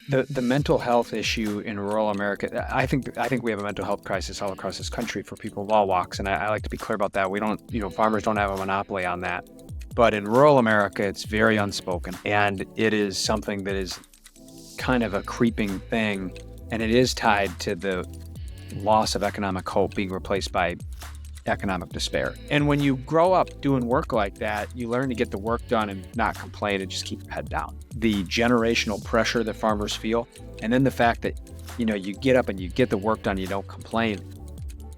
The mental health issue in rural America, I think we have a mental health crisis all across this country for people of all walks, and I like to be clear about that. We don't, farmers don't have a monopoly on that. But in rural America, it's very unspoken, and it is something that is kind of a creeping thing, and it is tied to the loss of economic hope being replaced by economic despair. And when you grow up doing work like that, you learn to get the work done and not complain and just keep your head down. The generational pressure that farmers feel, and then the fact that, you get up and you get the work done, you don't complain.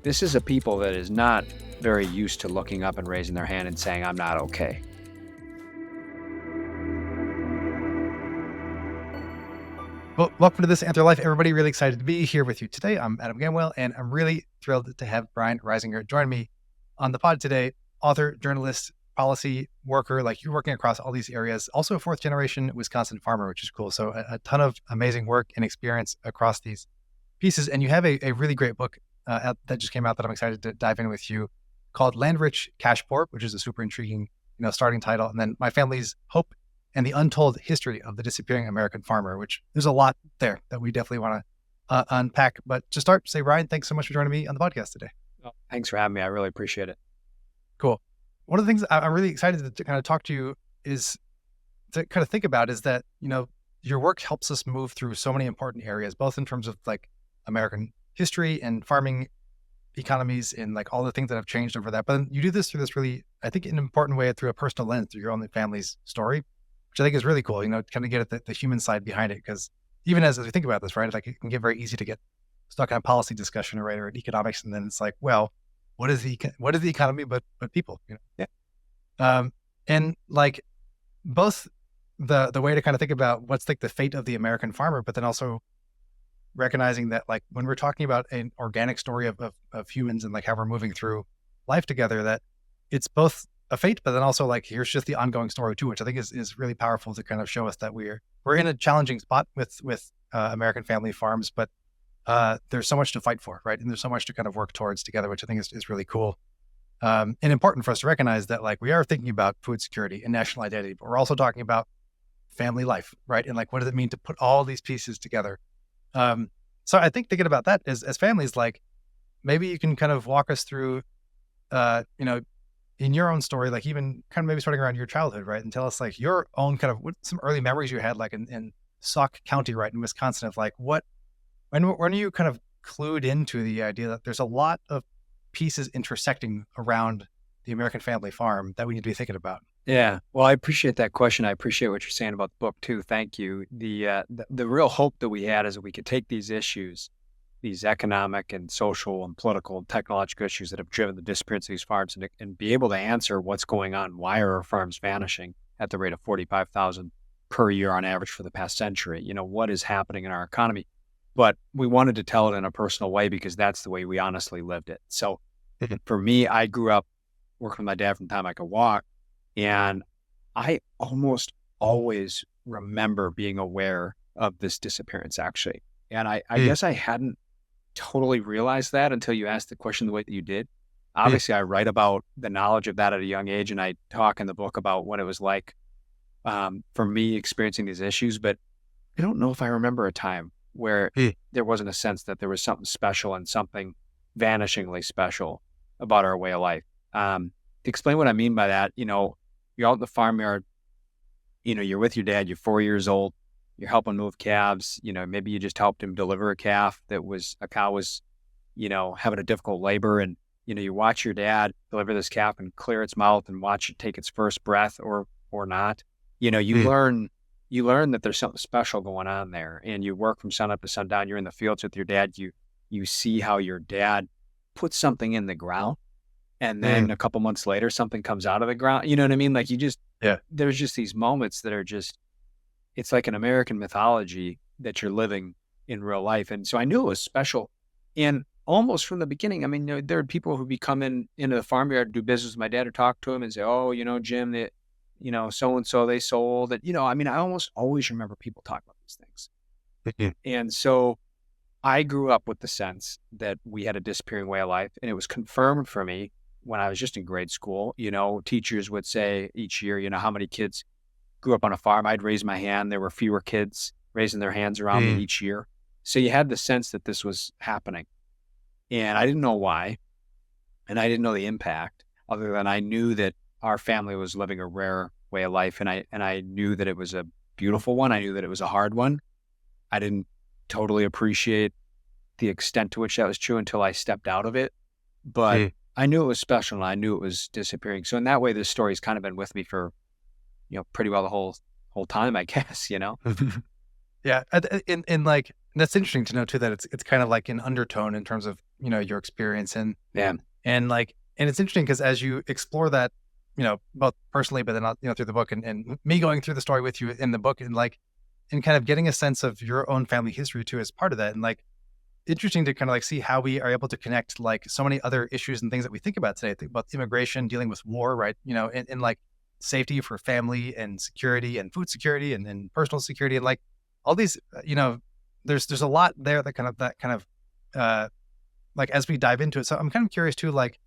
This is a people that is not very used to looking up and raising their hand and saying, I'm not okay. Well, welcome to This Anthro Life, everybody. Really excited to be here with you today. I'm Adam Gamwell, and I'm really thrilled to have Brian Reisinger join me on the pod today. Author, journalist, policy worker, like you're working across all these areas. Also a fourth generation Wisconsin farmer, which is cool. So a ton of amazing work and experience across these pieces. And you have a really great book that just came out that I'm excited to dive in with you called Land Rich, Cash Poor, which is a super intriguing, starting title. And then My Family's Hope and the Untold History of the Disappearing American Farmer, which there's a lot there that we definitely want to unpack. But to start, say, Brian, thanks so much for joining me on the podcast today. Oh, thanks for having me. I really appreciate it. Cool. One of the things I'm really excited to kind of talk to you is to kind of think about is that, your work helps us move through so many important areas, both in terms of like American history and farming economies and like all the things that have changed over that. But you do this through this really, I think, an important way through a personal lens, through your own family's story, which I think is really cool, kind of get at the human side behind it. Because even as we think about this, right, like it can get very easy to get stuck on a policy discussion or in economics. And then it's like, well, what is the economy, but people, Yeah. And like both the way to kind of think about what's like the fate of the American farmer, but then also recognizing that like when we're talking about an organic story of humans and like how we're moving through life together, that it's both a fate, but then also like here's just the ongoing story too, which I think is really powerful to kind of show us that we're in a challenging spot with American family farms, but there's so much to fight for, right? And there's so much to kind of work towards together, which I think is really cool. And important for us to recognize that like we are thinking about food security and national identity, but we're also talking about family life, right? And like what does it mean to put all these pieces together? So I think thinking about that as families, like maybe you can kind of walk us through, in your own story, like even kind of maybe starting around your childhood, right? And tell us like your own kind of some early memories you had like in Sauk County, right, in Wisconsin of like when are you kind of clued into the idea that there's a lot of pieces intersecting around the American family farm that we need to be thinking about? Yeah. Well, I appreciate that question. I appreciate what you're saying about the book too. Thank you. The real hope that we had is that we could take these issues, these economic and social and political and technological issues that have driven the disappearance of these farms and be able to answer what's going on. Why are our farms vanishing at the rate of 45,000 per year on average for the past century? What is happening in our economy? But we wanted to tell it in a personal way because that's the way we honestly lived it. So for me, I grew up working with my dad from the time I could walk, and I almost always remember being aware of this disappearance actually. And I guess I hadn't totally realized that until you asked the question the way that you did. Obviously, I write about the knowledge of that at a young age, and I talk in the book about what it was like for me experiencing these issues. But I don't know if I remember a time where there wasn't a sense that there was something special and something vanishingly special about our way of life. To explain what I mean by that, you're out in the farmyard, you're with your dad, you're 4 years old, you're helping move calves, maybe you just helped him deliver a cow was having a difficult labor. And, you watch your dad deliver this calf and clear its mouth and watch it take its first breath or not. You learn that there's something special going on there, and you work from sun up to sundown. You're in the fields with your dad. You see how your dad puts something in the ground, and then a couple months later, something comes out of the ground. You know what I mean? Like there's just these moments that are just, it's like an American mythology that you're living in real life. And so I knew it was special. And almost from the beginning, I mean, there are people who be coming into the farmyard to do business with my dad or talk to him and say, oh, Jim, that, so-and-so, they sold it. I almost always remember people talking about these things. And so I grew up with the sense that we had a disappearing way of life, and it was confirmed for me when I was just in grade school. Teachers would say each year, how many kids grew up on a farm. I'd raise my hand. There were fewer kids raising their hands around me Mm. each year. So you had the sense that this was happening. And I didn't know why, and I didn't know the impact other than I knew that our family was living a rare way of life. And I knew that it was a beautiful one. I knew that it was a hard one. I didn't totally appreciate the extent to which that was true until I stepped out of it. But Mm. I knew it was special and I knew it was disappearing. So in that way, this story's kind of been with me for, pretty well the whole time, I guess. Yeah, and like that's interesting to know too that it's kind of like an undertone in terms of your experience Yeah. and like and it's interesting because as you explore that both personally but then through the book and me going through the story with you in the book and like and kind of getting a sense of your own family history too as part of that and like interesting to kind of like see how we are able to connect like so many other issues and things that we think about today. Think about immigration, dealing with war, right? And like safety for family and security and food security and personal security and like all these, there's a lot there uh, like as we dive into it. So I'm kind of curious too, like,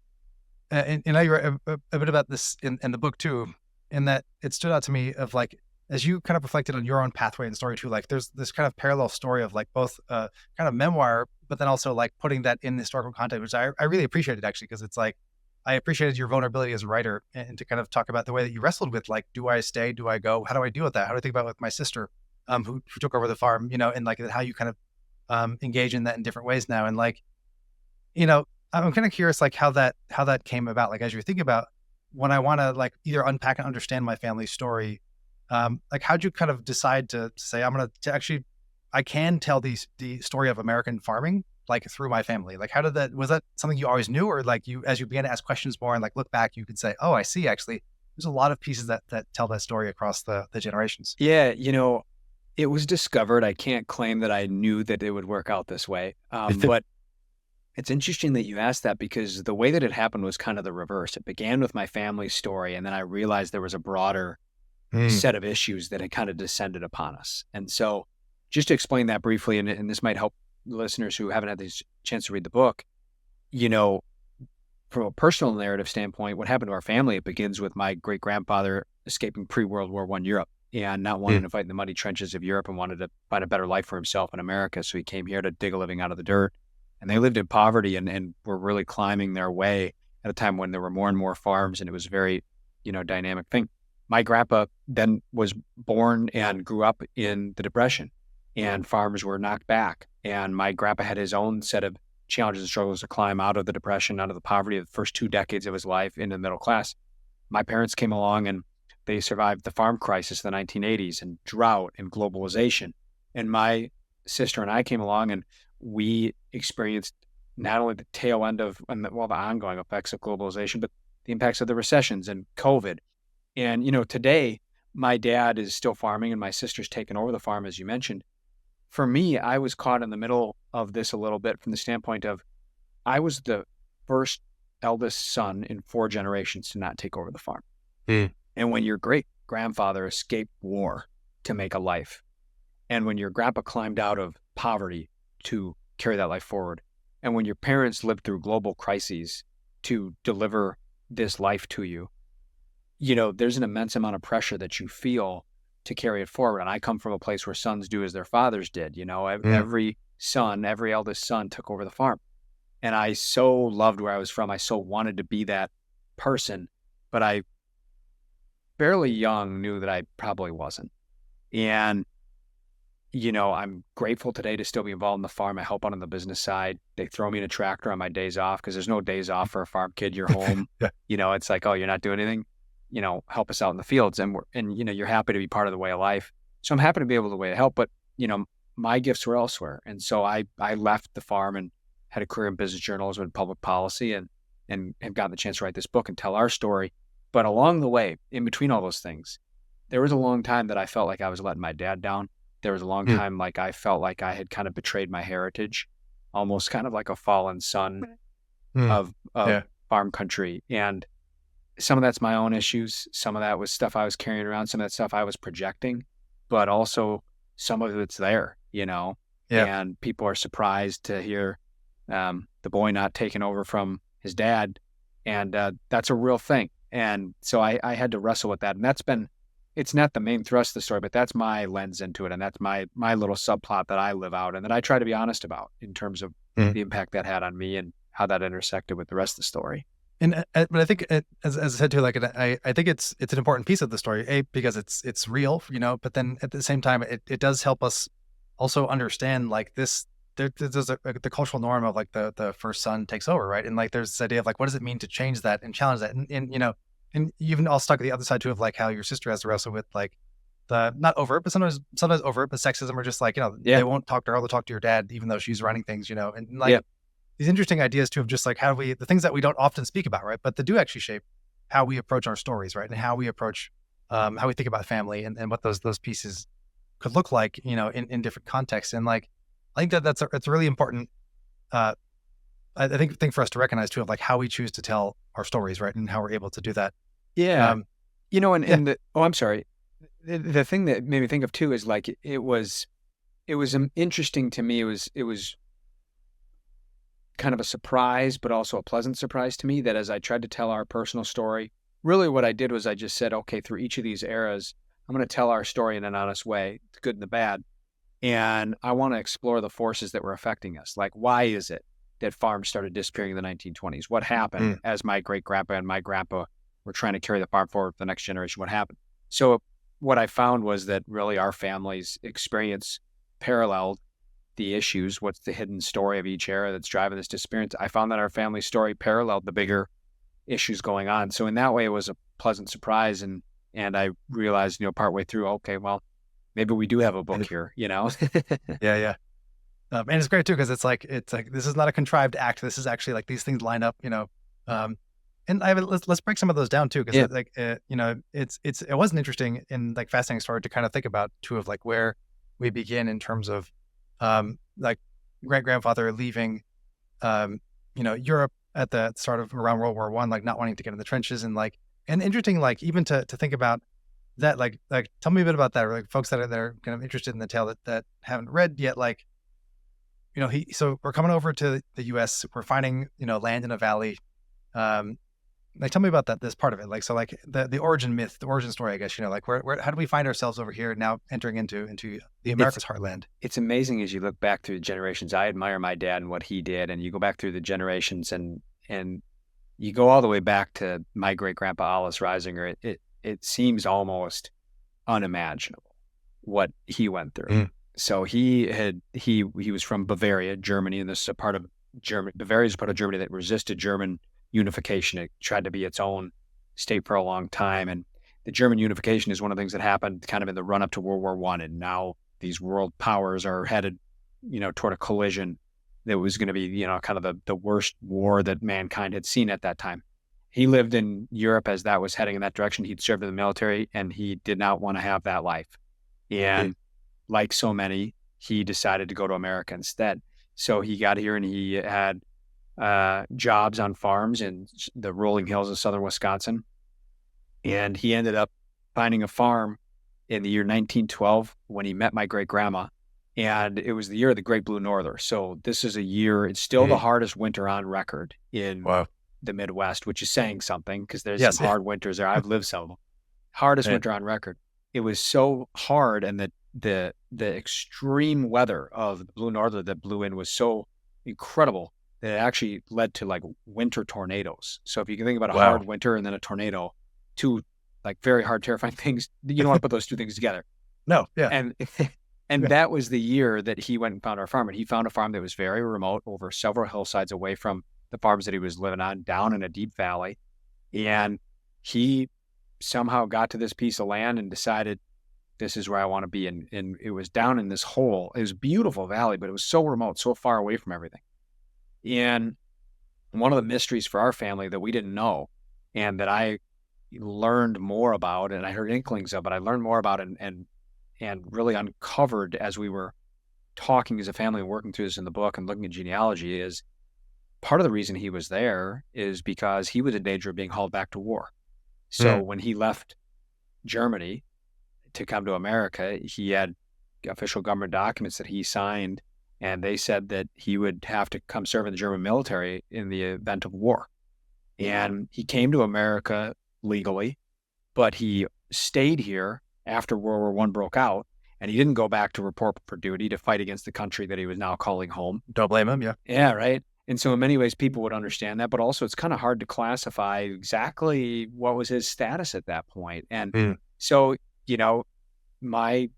and I wrote a bit about this in the book too, in that it stood out to me of like, as you kind of reflected on your own pathway and story too, like there's this kind of parallel story of like both kind of memoir, but then also like putting that in historical context, which I really appreciated actually, because it's like, I appreciated your vulnerability as a writer and to kind of talk about the way that you wrestled with like, do I stay? Do I go? How do I deal with that? How do I think about it with my sister who took over the farm, and like how you kind of engage in that in different ways now. And like, I'm kind of curious, like how that came about. Like, as you're thinking about when I want to like either unpack and understand my family's story, like how'd you kind of decide to say, I'm going to actually, I can tell the story of American farming, like through my family. Like, was that something you always knew? Or like as you began to ask questions more and like look back, you could say, oh, I see, actually, there's a lot of pieces that tell that story across the generations. Yeah. It was discovered. I can't claim that I knew that it would work out this way. But it's interesting that you asked that because the way that it happened was kind of the reverse. It began with my family story, and then I realized there was a broader Mm. set of issues that had kind of descended upon us. And so just to explain that briefly, and this might help listeners who haven't had the chance to read the book, you know, from a personal narrative standpoint, what happened to our family, it begins with my great-grandfather escaping pre-World War I Europe and not wanting Mm. to fight in the muddy trenches of Europe and wanted to find a better life for himself in America. So he came here to dig a living out of the dirt. And they lived in poverty and were really climbing their way at a time when there were more and more farms and it was a very, dynamic thing. My grandpa then was born and grew up in the Depression and farms were knocked back. And my grandpa had his own set of challenges and struggles to climb out of the Depression, out of the poverty of the first 2 decades of his life into the middle class. My parents came along and they survived the farm crisis of the 1980s and drought and globalization. And my sister and I came along and we experienced not only the tail end of the ongoing effects of globalization, but the impacts of the recessions and COVID. And, today my dad is still farming and my sister's taken over the farm, as you mentioned. For me, I was caught in the middle of this a little bit from the standpoint of I was the first eldest son in 4 generations to not take over the farm. Mm. And when your great grandfather escaped war to make a life, and when your grandpa climbed out of poverty to carry that life forward, and when your parents lived through global crises to deliver this life to you, there's an immense amount of pressure that you feel to carry it forward. And I come from a place where sons do as their fathers did. Mm. Every son, every eldest son took over the farm. And I so loved where I was from. I so wanted to be that person, but I fairly young knew that I probably wasn't. And I'm grateful today to still be involved in the farm. I help out on the business side. They throw me in a tractor on my days off because there's no days off for a farm kid. You're home. Yeah. It's like, oh, you're not doing anything. Help us out in the fields, and you're happy to be part of the way of life. So I'm happy to be able to help. But my gifts were elsewhere, and so I left the farm and had a career in business journalism and public policy, and have gotten the chance to write this book and tell our story. But along the way, in between all those things, there was a long time that I felt like I was letting my dad down. There was a long Mm. time like I felt like I had kind of betrayed my heritage, almost kind of like a fallen son Mm. of Yeah. farm country. And some of that's my own issues. Some of that was stuff I was carrying around. Some of that stuff I was projecting, but also some of it's there, Yeah. and people are surprised to hear the boy not taking over from his dad. And that's a real thing. And so I had to wrestle with that. And that's been it's not the main thrust of the story, but that's my lens into it. And that's my little subplot that I live out and that I try to be honest about in terms of Mhm. the impact that had on me and how that intersected with the rest of the story. And but I think as I said too, like I think it's an important piece of the story, because it's real, but then at the same time, it does help us also understand like this. There's the cultural norm of like the first son takes over, right? And like there's this idea of like what does it mean to change that and challenge that, and even all stuck at the other side too of like how your sister has to wrestle with like the not overt, but sometimes overt, but sexism, or just like Yeah. they won't talk to her, they'll talk to your dad, even though she's running things, and like Yeah. these interesting ideas too of just like the things that we don't often speak about, right? But that do actually shape how we approach our stories, right? And how we approach, how we think about family and what those pieces could look like, in different contexts. And like, I think it's a really important, uh, I think thing for us to recognize too of like how we choose to tell our stories, right? And how we're able to do that. Yeah. Um, yeah. I'm sorry. The thing that made me think of too is like, it was interesting to me. It was kind of a surprise, but also a pleasant surprise to me that as I tried to tell our personal story, really what I did was I just said, okay, through each of these eras, I'm going to tell our story in an honest way, the good and the bad. And I want to explore the forces that were affecting us. Like, why is it that farms started disappearing in the 1920s? What happened Mm, as my great grandpa and my grandpa were trying to carry the farm forward for the next generation? What happened? So, what I found was that really our family's experience paralleled the issues. What's the hidden story of each era that's driving this disappearance? I found that our family story paralleled the bigger issues going on. So in that way, it was a pleasant surprise. And I realized, partway through, okay, well, maybe we do have a book here. yeah, yeah. And it's great too because it's like this is not a contrived act. This is actually like these things line up, Um, and let's break some of those down too, Yeah. because like it was an interesting and like fascinating story to kind of think about too of like where we begin in terms of like great grandfather leaving Europe at the start of around World War I, like not wanting to get in the trenches and interesting like even to think about that like tell me a bit about that, or like folks that are kind of interested in the tale that haven't read yet, like so we're coming over to the US, we're finding, land in a valley. Um, like tell me about this part of it. Like, so like the origin myth, the origin story, I guess, like where how do we find ourselves over here now entering into the It's America's heartland? it's amazing as you look back through the generations. I admire my dad and what he did, and you go back through the generations and you go all the way back to my great grandpa Alice Reisinger. It seems almost unimaginable what he went through. Mm, So he was from Bavaria, Germany, and this is a part of Germany. Bavaria is a part of Germany that resisted German unification. It tried to be its own state for a long time, and the German unification is one of the things that happened kind of in the run up to World War I. And now these world powers are headed, toward a collision that was going to be, kind of the worst war that mankind had seen at that time. He lived in Europe as that was heading in that direction. He'd served in the military, and he did not want to have that life. mm, And like so many, he decided to go to America instead. So he got here and he had jobs on farms in the rolling hills of southern Wisconsin. And he ended up finding a farm in the year 1912 when he met my great grandma. And it was the year of the Great Blue Norther. So this is a year, it's still the mm. hardest winter on record in Wow. the Midwest, which is saying something because there's some Yes. hard winters there. I've lived some of them. Hardest Yeah. winter on record. It was so hard, and the extreme weather of the Blue Norther that blew in was so incredible that it actually led to like winter tornadoes. So if you can think about a Wow. hard winter and then a tornado, two like very hard, terrifying things, you don't want to put those two things together. No. Yeah. And and Yeah. that was the year that he went and found our farm. And he found a farm that was very remote, over several hillsides away from the farms that he was living on, down in a deep valley. And he somehow got to this piece of land and decided this is where I want to be. And it was down in this hole. It was a beautiful valley, but it was so remote, so far away from everything. And one of the mysteries for our family that we didn't know and that I learned more about, and I heard inklings of, but I learned more about and really uncovered as we were talking as a family and working through this in the book and looking at genealogy, is part of the reason he was there is because he was in danger of being hauled back to war. So Mm, when he left Germany to come to America, he had official government documents that he signed, and they said that he would have to come serve in the German military in the event of war. And he came to America legally, but he stayed here after World War I broke out, and he didn't go back to report for duty to fight against the country that he was now calling home. Don't blame him. Yeah. Yeah, right. And so in many ways, people would understand that, but also it's kind of hard to classify exactly what was his status at that point. And Mm. so, you know, my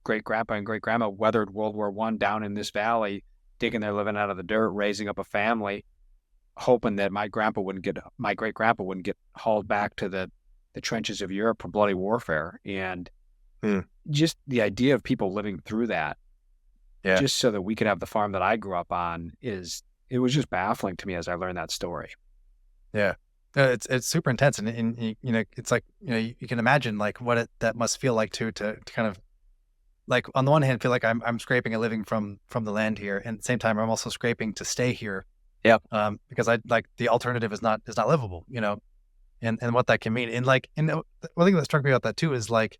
great grandpa and great grandma weathered World War I down in this valley, digging their living out of the dirt, raising up a family, hoping that my great grandpa wouldn't get hauled back to the trenches of Europe for bloody warfare. And Mm. just the idea of people living through that, Yeah. just so that we could have the farm that I grew up on, it was just baffling to me as I learned that story. Yeah. It's super intense. And you know, it's like, you know, you can imagine like what that must feel like to kind of like, on the one hand, feel like I'm scraping a living from the land here. And at the same time, I'm also scraping to stay here. Yep. Because I like the alternative is not livable, you know, and what that can mean. And like, and one thing that struck me about that too is like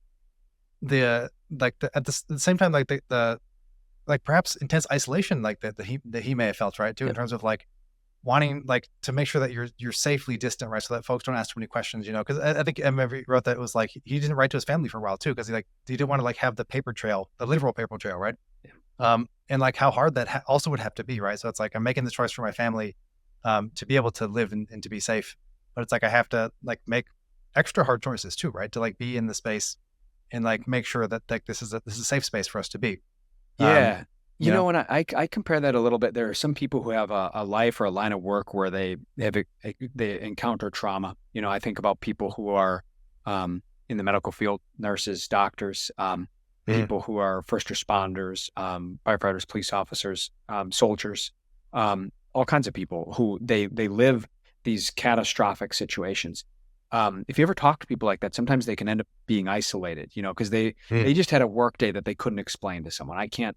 at the same time, like the like perhaps intense isolation, like that he may have felt, right, too, in Yep. terms of like wanting like to make sure that you're safely distant, right, so that folks don't ask too many questions, you know, because I think Emma wrote that it was like he didn't write to his family for a while too, because he didn't want to like have the paper trail, the literal paper trail, right? Yeah. And like how hard that also would have to be, right? So it's like I'm making the choice for my family, to be able to live and to be safe, but it's like I have to like make extra hard choices too, right, to like be in the space and like make sure that like this is a safe space for us to be. Um, Yeah. you You know, know, when I compare that a little bit, there are some people who have a life or a line of work where they encounter trauma. You know, I think about people who are in the medical field, nurses, doctors, Mm. people who are first responders, firefighters, police officers, soldiers, all kinds of people who they live these catastrophic situations. If you ever talk to people like that, sometimes they can end up being isolated, you know, because Mm. they just had a work day that they couldn't explain to someone. I can't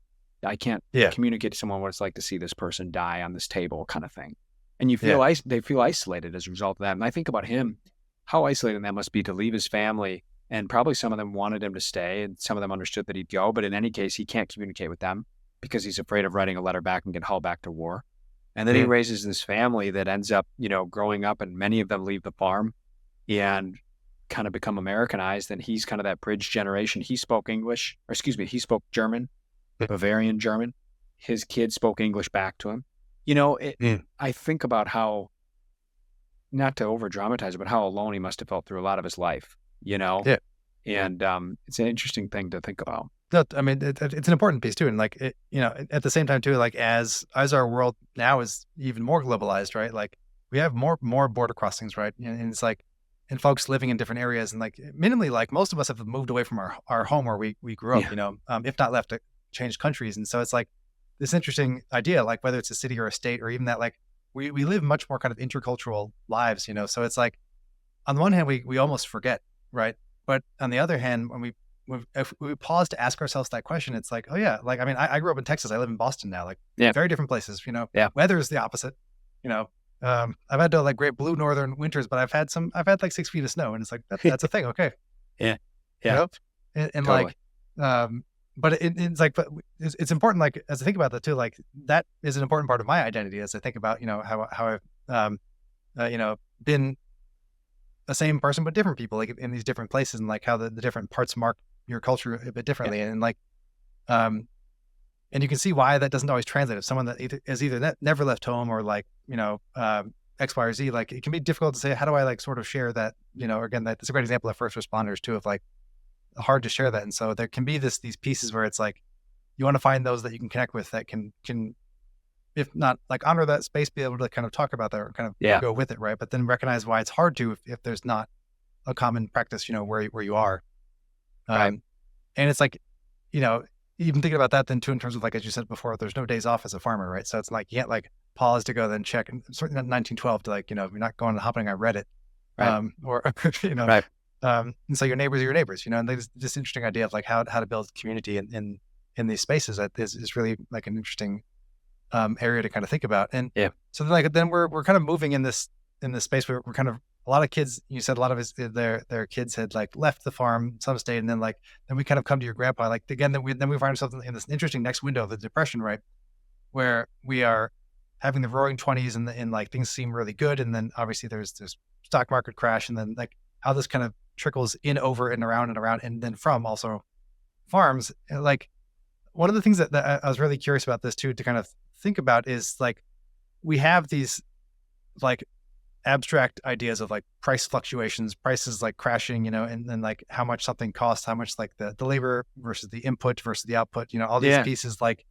Yeah. communicate to someone what it's like to see this person die on this table, kind of thing. And Yeah. they feel isolated as a result of that. And I think about him, how isolating that must be to leave his family. And probably some of them wanted him to stay, and some of them understood that he'd go. But in any case, he can't communicate with them because he's afraid of writing a letter back and get hauled back to war. And then he Mm. raises this family that ends up, you know, growing up, and many of them leave the farm and kind of become Americanized. And he's kind of that bridge generation. He spoke English, or excuse me, he spoke German, Bavarian German. His kids spoke English back to him. You know, Mm. I think about how, not to over dramatize it, but how alone he must have felt through a lot of his life, you know? Yeah. And it's an interesting thing to think about. No, I mean, it's an important piece too. And like, you know, at the same time too, like as our world now is even more globalized, right? Like we have more border crossings, right? And it's like, and folks living in different areas, and like minimally, like most of us have moved away from our home where we grew up, Yeah. you know, if not left to change countries. And so it's like this interesting idea, like whether it's a city or a state, or even that, like we live much more kind of intercultural lives, you know? So it's like, on the one hand, we almost forget, right? But on the other hand, if we pause to ask ourselves that question, it's like, oh yeah, like I mean, I grew up in Texas. I live in Boston now, like Yeah. very different places. You know, Yeah. weather is the opposite. You know, I've had like great blue northern winters, but I've had like 6 feet of snow, and it's like that's a thing. Okay, Yeah. you Yeah. know, and Totally. like, but it's like, but it's important. Like as I think about that too, like that is an important part of my identity as I think about, you know, how I've you know, been the same person but different people, like in these different places, and like how the different parts mark your culture a bit Yeah. differently. And like um and you can see why that doesn't always translate. If someone that is either never left home, or like, you know, X, Y, or Z, like it can be difficult to say, how do I like sort of share that, you know, again, that's a great example of first responders too, of like hard to share that. And so there can be these pieces where it's like you want to find those that you can connect with, that can if not like honor that space, be able to kind of talk about that or kind of Yeah. go with it, right? But then recognize why it's hard to, if there's not a common practice, you know, where you are. Right. And it's like, you know, even thinking about that then too, in terms of like, as you said before, there's no days off as a farmer, right? So it's like, you can't like pause to go then check, and certainly not 1912 to like, you know, you're not going and hopping on Reddit, Right. or, you know, Right. and so your neighbors are your neighbors, you know, and there's this interesting idea of like how to build community in these spaces that is really like an interesting area to kind of think about. And Yeah. so then we're kind of moving in this space where we're kind of, a lot of kids, you said a lot of their kids had like left the farm, some stayed, and then we kind of come to your grandpa, like again, then we find ourselves in this interesting next window of the Depression, right? Where we are having the roaring 20s, and like things seem really good. And then obviously there's stock market crash, and then like how this kind of trickles in over and around, and then from also farms. Like one of the things that I was really curious about this too, to kind of think about is like, we have these like abstract ideas of like price fluctuations, prices like crashing, and then like how much something costs, how much like the labor versus the input versus the output, all these Yeah. pieces like,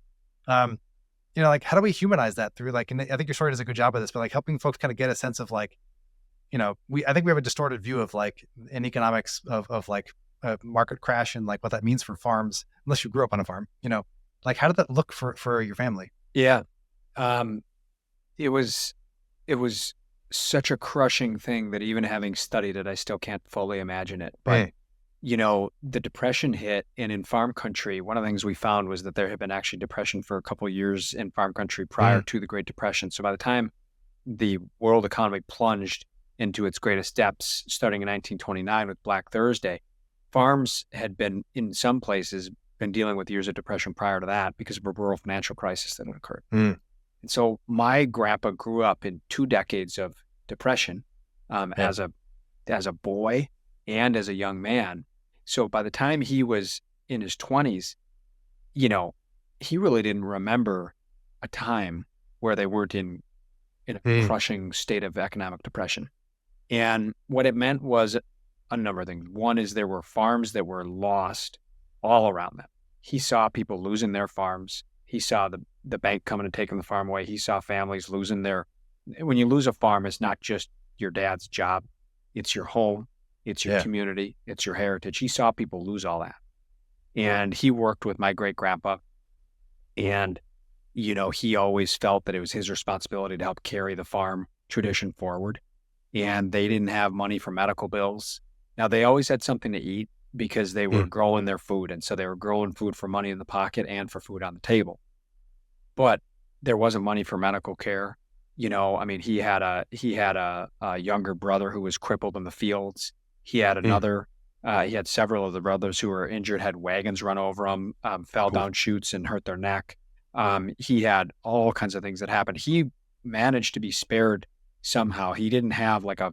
like how do we humanize that through like, and I think your story does a good job of this, but like helping folks kind of get a sense of like, I think we have a distorted view of like in economics of like a market crash and like what that means for farms, unless you grew up on a farm, like how did that look for your family? Yeah. Um, it was, it was such a crushing thing that even having studied it, I still can't fully imagine it. But, Mm, the depression hit, and in farm country, one of the things we found was that there had been actually depression for a couple of years in farm country prior mm, to the Great Depression. So by the time the world economy plunged into its greatest depths, starting in 1929 with Black Thursday, farms had been, in some places, been dealing with years of depression prior to that because of a rural financial crisis that had occurred. mm, And so my grandpa grew up in 2 decades of depression, yeah, as a boy and as a young man. So by the time he was in his 20s, you know, he really didn't remember a time where they weren't in a mm, crushing state of economic depression. And what it meant was a number of things. One is there were farms that were lost all around them. He saw people losing their farms. He saw the bank coming and taking the farm away. He saw families losing their. When you lose a farm, it's not just your dad's job, it's your home, it's your yeah, community, it's your heritage. He saw people lose all that. And he worked with my great grandpa. And, he always felt that it was his responsibility to help carry the farm tradition forward. And they didn't have money for medical bills. Now, they always had something to eat because they were mm, growing their food. And so they were growing food for money in the pocket and for food on the table. But there wasn't money for medical care. I mean, he had a younger brother who was crippled in the fields. He had mm, another, he had several of the brothers who were injured, had wagons run over them, fell oof, down chutes and hurt their neck. He had all kinds of things that happened. He managed to be spared somehow. He didn't have like a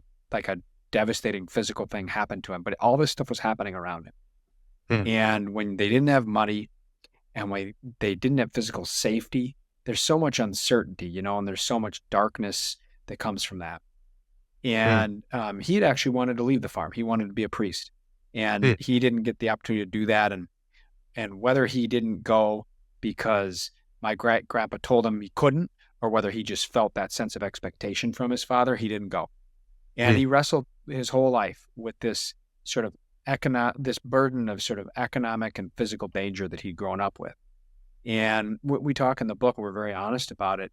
devastating physical thing happen to him, but all this stuff was happening around him. mm, And when they didn't have money and when they didn't have physical safety, there's so much uncertainty, and there's so much darkness that comes from that. mm, And he had actually wanted to leave the farm. He wanted to be a priest, and mm, he didn't get the opportunity to do that. And whether he didn't go because my great grandpa told him he couldn't, or whether he just felt that sense of expectation from his father, he didn't go. And mm, he wrestled his whole life with this sort of this burden of sort of economic and physical danger that he'd grown up with. And we talk in the book, we're very honest about it.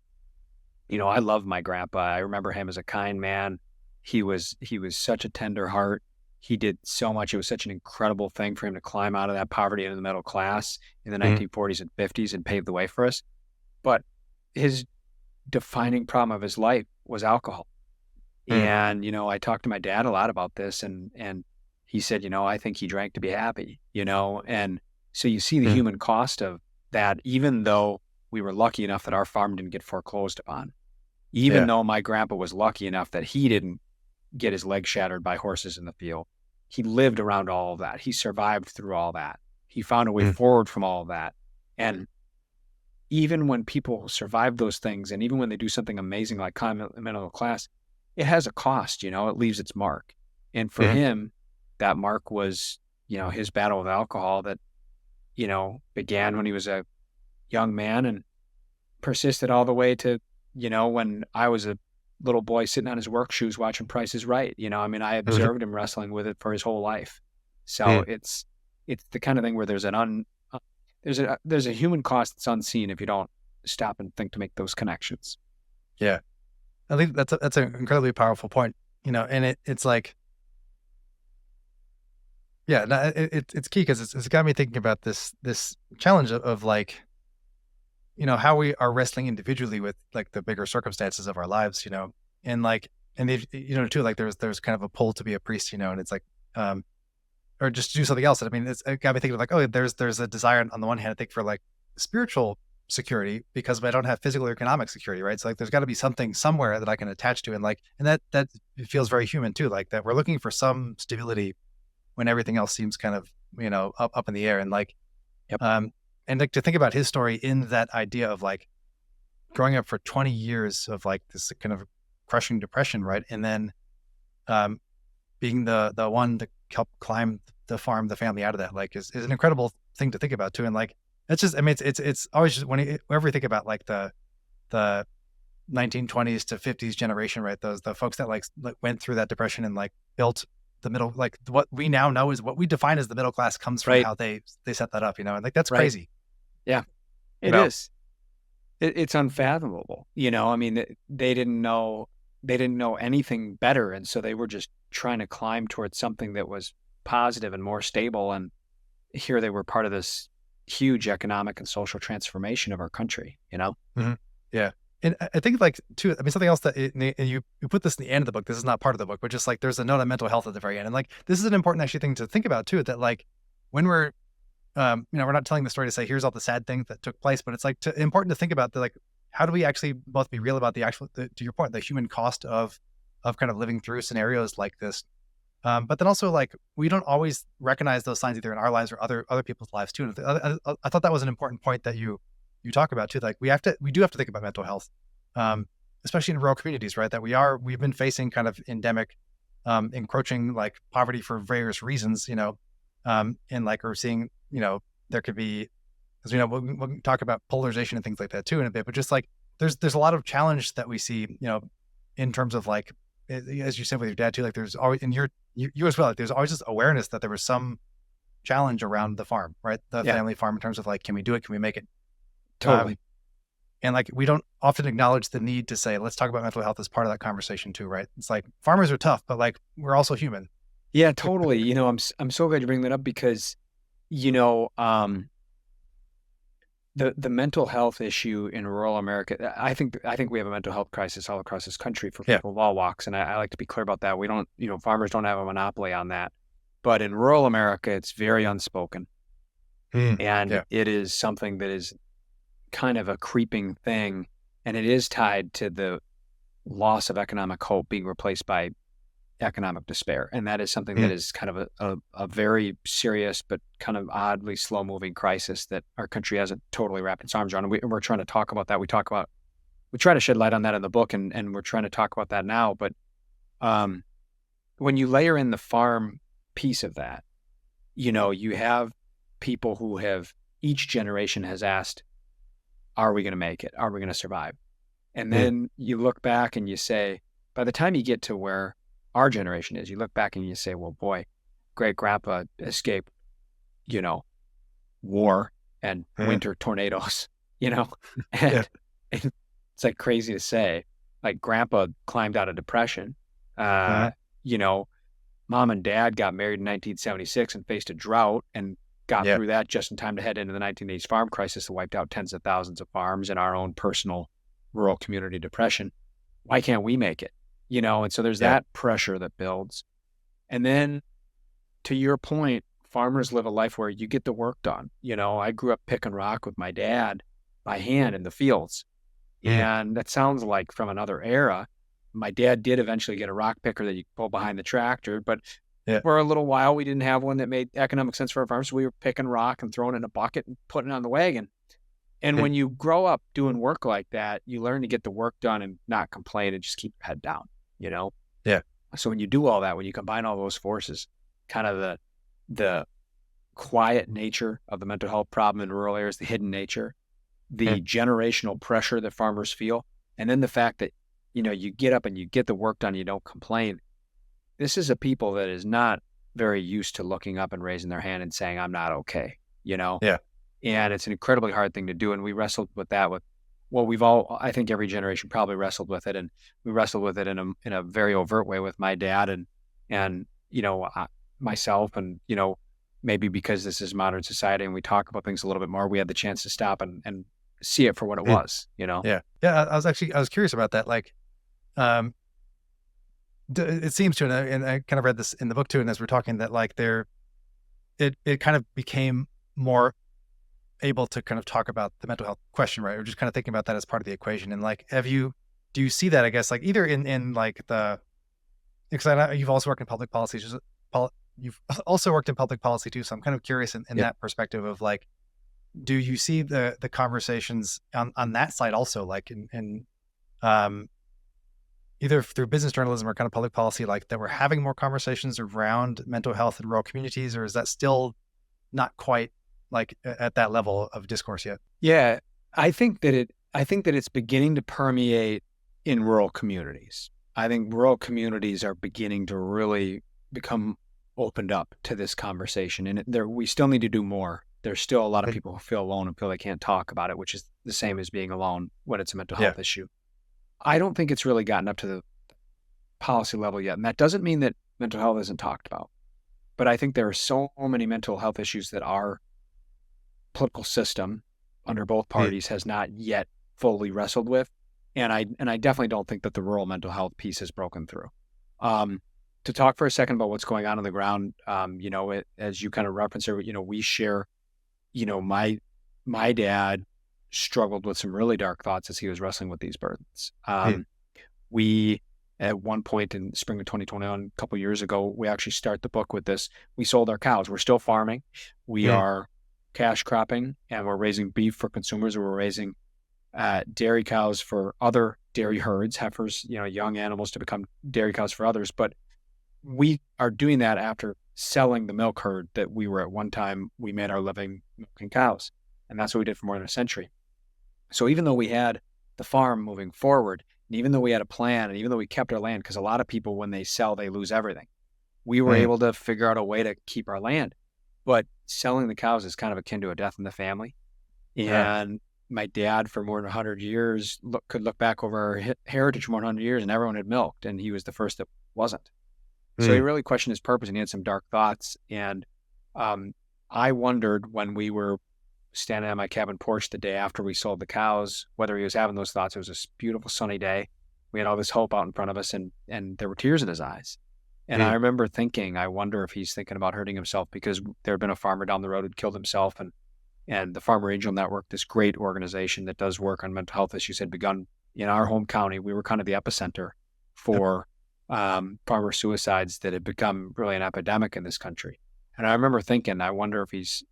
I love my grandpa. I remember him as a kind man. He was such a tender heart. He did so much. It was such an incredible thing for him to climb out of that poverty into the middle class in the mm, 1940s and 50s and pave the way for us. But his defining problem of his life was alcohol. mm, And, I talked to my dad a lot about this, and he said, I think he drank to be happy, and so you see the mm, human cost of that, even though we were lucky enough that our farm didn't get foreclosed upon, even yeah, though my grandpa was lucky enough that he didn't get his leg shattered by horses in the field. He lived around all of that. He survived through all that. He found a way mm, forward from all of that. And even when people survive those things, and even when they do something amazing like climb the middle class, it has a cost, it leaves its mark. And for mm, him, that mark was, his battle with alcohol that, began when he was a young man and persisted all the way to, when I was a little boy sitting on his work shoes watching Price is Right. I mean, I mhm, observed him wrestling with it for his whole life. So mm, it's the kind of thing where there's a human cost that's unseen if you don't stop and think to make those connections. yeah. I think that's an incredibly powerful point, and it's like, yeah, no, it's key because it's got me thinking about this challenge of like, how we are wrestling individually with like the bigger circumstances of our lives, and like, and they, too, like there's kind of a pull to be a priest, and it's like, um, or just to do something else. I mean, it got me thinking of like, oh, there's a desire on the one hand, I think for like spiritual security because I don't have physical or economic security, right? So like, there's got to be something somewhere that I can attach to, and like, and that it feels very human too, like that we're looking for some stability when everything else seems kind of, up in the air. And like, Yep. and like to think about his story in that idea of like growing up for 20 years of like this kind of crushing depression, right? And then being the one to help climb the family out of that, like is an incredible thing to think about too. And like, it's just, I mean, it's always just whenever you think about like the 1920s to 50s generation, right? The folks that like went through that depression and like built the middle, like what we now know is what we define as the middle class comes from Right. how they set that up, and like, that's Right. crazy. Yeah, it About, is. It's unfathomable. I mean, they didn't know anything better, and so they were just trying to climb towards something that was positive and more stable. And here they were part of this huge economic and social transformation of our country. Mhm. Yeah. And I think like too, I mean, something else that and you put this in the end of the book, this is not part of the book, but just like there's a note on mental health at the very end. And like, this is an important actually thing to think about too, that like when we're, we're not telling the story to say, here's all the sad things that took place, but it's like important to think about the, like, how do we actually both be real about the actual, to your point, the human cost of kind of living through scenarios like this. But then also like, we don't always recognize those signs either in our lives or other people's lives too. And I thought that was an important point that you talk about too. Like we do have to think about mental health, especially in rural communities, right? That we've been facing kind of endemic, encroaching like poverty for various reasons, and like we're seeing, there could be, because we'll talk about polarization and things like that too in a bit, but just like there's a lot of challenge that we see, in terms of like, as you said with your dad too, like there's always, and you as well, like there's always this awareness that there was some challenge around the farm, right? The Yeah, family farm, in terms of like, can we do it? Can we make it? totally. And like, we don't often acknowledge the need to say, let's talk about mental health as part of that conversation too, right? It's like farmers are tough, but like we're also human. Yeah, totally. I'm so glad you bring that up because, you know, um, the mental health issue in rural America, I think we have a mental health crisis all across this country for Yeah. people of all walks, and I like to be clear about that. We don't, farmers don't have a monopoly on that, but in rural America, it's very unspoken, Mm. and Yeah. it is something that is kind of a creeping thing, and it is tied to the loss of economic hope being replaced by economic despair. And that is something that Mm. is kind of a very serious, but kind of oddly slow moving crisis that our country hasn't totally wrapped its arms around. And we're trying to talk about that. We try to shed light on that in the book, and we're trying to talk about that now. But um, when you layer in the farm piece of that, you have people who have, each generation has asked, are we going to make it? Are we going to survive? And Mm. then you look back and you say, by the time you get to where our generation is, you look back and you say, well, boy, great grandpa escaped, you know, war and Yeah. winter tornadoes, Yeah. and it's like crazy to say, like grandpa climbed out of depression. Uh, You know, mom and dad got married in 1976 and faced a drought and got yeah. through that just in time to head into the 1980s farm crisis that wiped out tens of thousands of farms and our own personal rural community depression. Why can't we make it? And so there's Yeah. that pressure that builds. And then to your point, farmers live a life where you get the work done. I grew up picking rock with my dad by hand in the fields. Mm. And that sounds like from another era. My dad did eventually get a rock picker that you could pull behind the tractor, but Yeah. for a little while we didn't have one that made economic sense for our farms. So we were picking rock and throwing it in a bucket and putting it on the wagon. And Mm. when you grow up doing work like that, you learn to get the work done and not complain and just keep your head down, you know? Yeah. So when you do all that, when you combine all those forces, kind of the quiet nature of the mental health problem in rural areas, the hidden nature, Mm. the generational pressure that farmers feel, and then the fact that, you get up and you get the work done, you don't complain. This is a people that is not very used to looking up and raising their hand and saying, I'm not okay, you know? Yeah. And it's an incredibly hard thing to do. And we wrestled with that I think every generation probably wrestled with it. And we wrestled with it in a very overt way with my dad and, myself. And, maybe because this is modern society and we talk about things a little bit more, we had the chance to stop and see it for what it Mm. was. Yeah. Yeah. I was curious about that. Like, um, it seems to, and I kind of read this in the book too. And as we're talking, that like it kind of became more able to kind of talk about the mental health question, right? Or just kind of thinking about that as part of the equation. And like, do you see that, I guess, like either in like because I know you've also worked in public policy, you've also worked in public policy too. So I'm kind of curious in Yep. that perspective of like, do you see the conversations on that side also, like um, either through business journalism or kind of public policy, like that we're having more conversations around mental health in rural communities, or is that still not quite like at that level of discourse yet? Yeah, I think that it's beginning to permeate in rural communities. I think rural communities are beginning to really become opened up to this conversation, and we still need to do more. There's still a lot of Mm. people who feel alone and feel they can't talk about it, which is the same as being alone when it's a mental Yeah. health issue. I don't think it's really gotten up to the policy level yet, and that doesn't mean that mental health isn't talked about. But I think there are so many mental health issues that our political system under both Mm. parties has not yet fully wrestled with. And I definitely don't think that the rural mental health piece has broken through. Um, to talk for a second about what's going on the ground, as you kind of reference here, we share, my dad struggled with some really dark thoughts as he was wrestling with these burdens. Mm. We, at one point in spring of 2021, a couple years ago, we actually start the book with this. We sold our cows. We're still farming. We Mm. are cash cropping, and we're raising beef for consumers, or we're raising dairy cows for other dairy herds, heifers, young animals to become dairy cows for others. But we are doing that after selling the milk herd that we were at one time. We made our living milking cows, and that's what we did for more than a century. So even though we had the farm moving forward, and even though we had a plan, and even though we kept our land, because a lot of people, when they sell, they lose everything, we were Mm. able to figure out a way to keep our land. But selling the cows is kind of akin to a death in the family. Yeah. And my dad, for more than 100 years, could look back over our heritage for more than 100 years, and everyone had milked, and he was the first that wasn't. So he Mm. really questioned his purpose, and he had some dark thoughts. And um, I wondered, when we were standing on my cabin porch the day after we sold the cows, whether he was having those thoughts. It was a beautiful sunny day. We had all this hope out in front of us, and there were tears in his eyes. And I Mm. remember thinking, I wonder if he's thinking about hurting himself, because there had been a farmer down the road who'd killed himself, and the Farmer Angel Network, this great organization that does work on mental health issues, had begun in our home county. We were kind of the epicenter Yep. for farmer suicides that had become really an epidemic in this country. And I remember thinking, I wonder if he's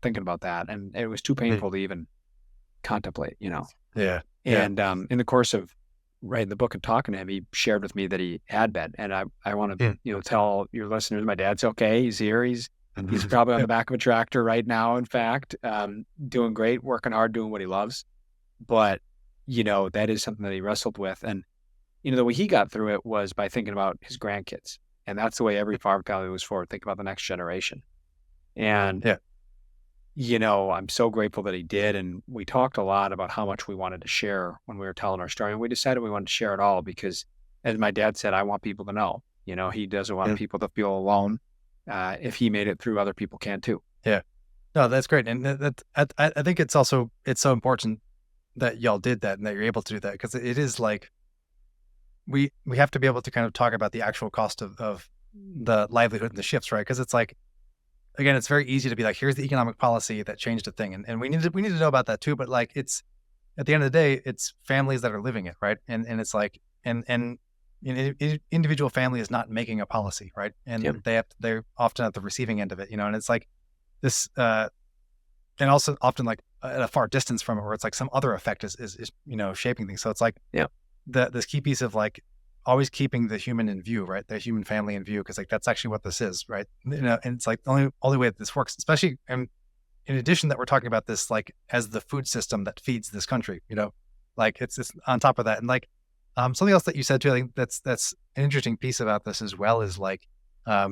thinking about that. And it was too Mm. painful to even contemplate. Yeah. Yeah. And in the course of writing the book and talking to him, he shared with me that he had been. And I want to, Mm. tell your listeners, my dad's okay. He's here. He's probably on the back of a tractor right now, in fact, doing great, working hard, doing what he loves. But, that is something that he wrestled with. And, the way he got through it was by thinking about his grandkids. And that's the way every farm family was forward, think about the next generation. And, Yeah. I'm so grateful that he did. And we talked a lot about how much we wanted to share when we were telling our story. And we decided we wanted to share it all because, as my dad said, I want people to know. He doesn't want Yeah. people to feel alone. If he made it through, other people can too. Yeah. No, that's great. And I think it's so important that y'all did that and that you're able to do that, because it is like we have to be able to kind of talk about the actual cost of the livelihood and the shifts, right? Because it's like, again, it's very easy to be like, here's the economic policy that changed a thing, and we need to know about that too. But like, it's at the end of the day, it's families that are living it, right? And it's like, and individual family is not making a policy, right? And Yep. they're often at the receiving end of it, and it's like this, and also often like at a far distance from it, where it's like some other effect is shaping things. So it's like, Yep. this key piece of like always keeping the human in view, right? The human family in view, because like that's actually what this is, right? And it's like the only way that this works, especially, and in addition that we're talking about this like as the food system that feeds this country, like it's on top of that. And like something else that you said too, I think that's an interesting piece about this as well, is like that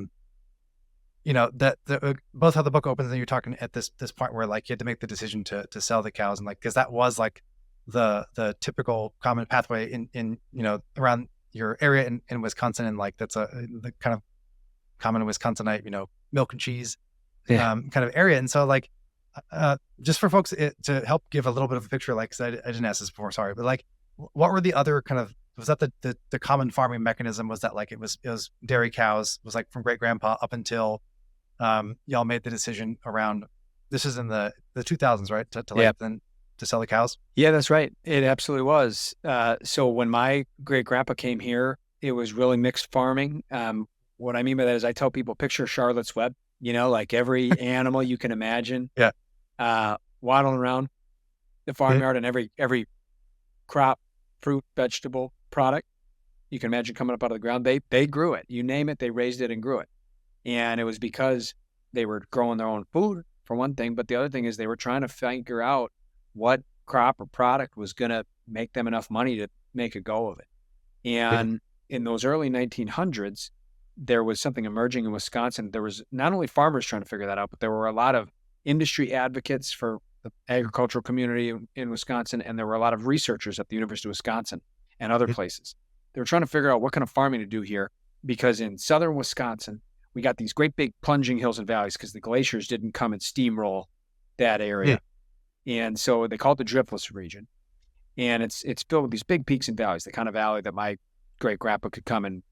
both how the book opens and you're talking at this point where like you had to make the decision to sell the cows, and like because that was like the typical common pathway in around your area in Wisconsin, and like that's the kind of common Wisconsinite milk and cheese Yeah. kind of area. And so like just for folks to help give a little bit of a picture, like, 'cause I didn't ask this before, sorry, but like what were the other kind of, was that the common farming mechanism? Was that like it was dairy cows, was like from great grandpa up until y'all made the decision around, this is in the 2000s, right? To Yeah. like then to sell the cows? Yeah, that's right. It absolutely was. So when my great grandpa came here, it was really mixed farming. what I mean by that is I tell people, picture Charlotte's Web, like every animal you can imagine, Yeah. waddling around the Mhm. farmyard, and every crop, fruit, vegetable, product you can imagine coming up out of the ground. They grew it. You name it, they raised it and grew it. And it was because they were growing their own food for one thing, but the other thing is they were trying to figure out what crop or product was going to make them enough money to make a go of it. Mhm. And in those early 1900s, there was something emerging in Wisconsin. There was not only farmers trying to figure that out, but there were a lot of industry advocates for the agricultural community in Wisconsin, and there were a lot of researchers at the University of Wisconsin and other Mhm. places. They were trying to figure out what kind of farming to do here, because in southern Wisconsin, we got these great big plunging hills and valleys because the glaciers didn't come and steamroll that Mhm. area. And so they call it the driftless region. And it's filled with these big peaks and valleys, the kind of valley that my great grandpa could come and,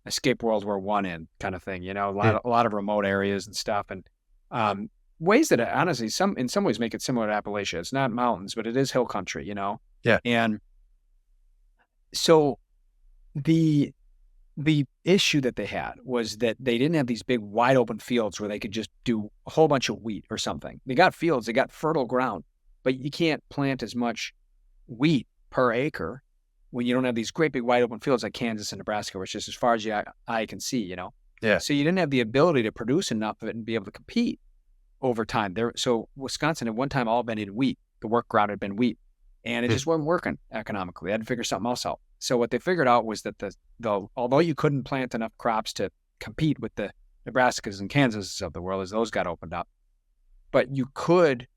escape World War I in, kind of thing, Mhm. a lot of remote areas and stuff. And um, ways that honestly in some ways make it similar to Appalachia. It's not mountains, but it is hill country. Yeah. And so the the issue that they had was that they didn't have these big wide open fields where they could just do a whole bunch of wheat or something. They got fields, they got fertile ground, but you can't plant as much wheat per acre when you don't have these great big wide open fields like Kansas and Nebraska, which is as far as your eye can see. Yeah. So you didn't have the ability to produce enough of it and be able to compete over time. So Wisconsin at one time all been in wheat. The work ground had been wheat, and it Mhm. just wasn't working economically. They had to figure something else out. So what they figured out was that the although you couldn't plant enough crops to compete with the Nebraskas and Kansases of the world as those got opened up, but you could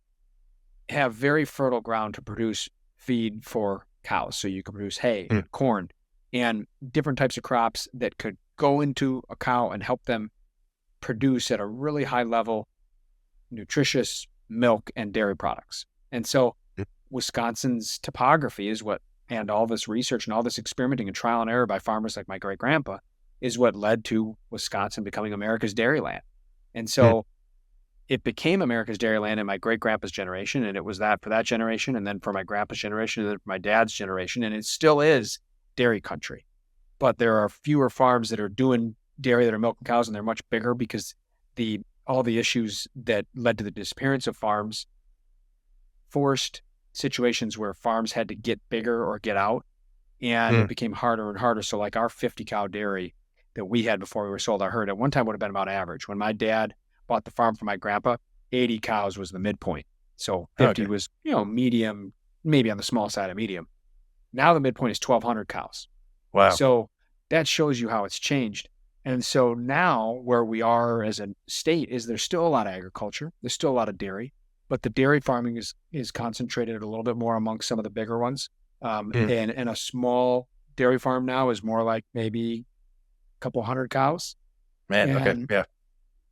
have very fertile ground to produce feed for cows. So you could produce hay Mhm. and corn and different types of crops that could go into a cow and help them produce at a really high level nutritious milk and dairy products. And so Mhm. Wisconsin's topography is what, and all this research and all this experimenting and trial and error by farmers like my great grandpa is what led to Wisconsin becoming America's dairy land. And Mhm. so it became America's dairy land in my great grandpa's generation. And it was that for that generation. And then for my grandpa's generation, and then for my dad's generation. And it still is dairy country. But there are fewer farms that are doing dairy that are milking cows, and they're much bigger because the all the issues that led to the disappearance of farms forced situations where farms had to get bigger or get out, and it Mhm. became harder and harder. So like our 50 cow dairy that we had before we were sold our herd at one time would have been about average. When my dad bought the farm for my grandpa, 80 cows was the midpoint. So 50 Okay. was, medium, maybe on the small side of medium. Now the midpoint is 1,200 cows. Wow. So that shows you how it's changed. And so now where we are as a state is there's still a lot of agriculture. There's still a lot of dairy, but the dairy farming is concentrated a little bit more amongst some of the bigger ones. Mhm. And a small dairy farm now is more like maybe a couple hundred cows. Man. Okay. And Yeah.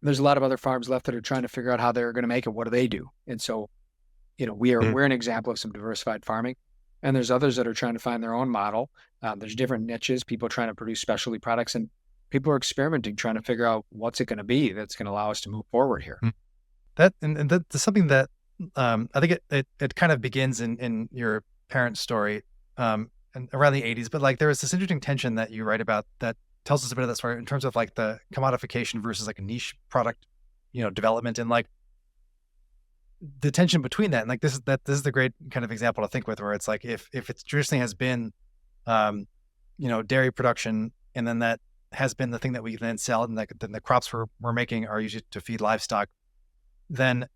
there's a lot of other farms left that are trying to figure out how they're going to make it. What do they do? And so, Mhm. we're an example of some diversified farming. And there's others that are trying to find their own model. There's different niches, people trying to produce specialty products, and people are experimenting, trying to figure out what's it going to be that's going to allow us to move forward here. Mhm. And that's something that I think it kind of begins in your parents' story and around the 80s, but like there was this interesting tension that you write about that tells us a bit of that story in terms of like the commodification versus like a niche product, development and like the tension between that. And like this is the great kind of example to think with where it's like if it's traditionally has been um, dairy production and then that has been the thing that we then sell and like then the crops we're making are usually to feed livestock, then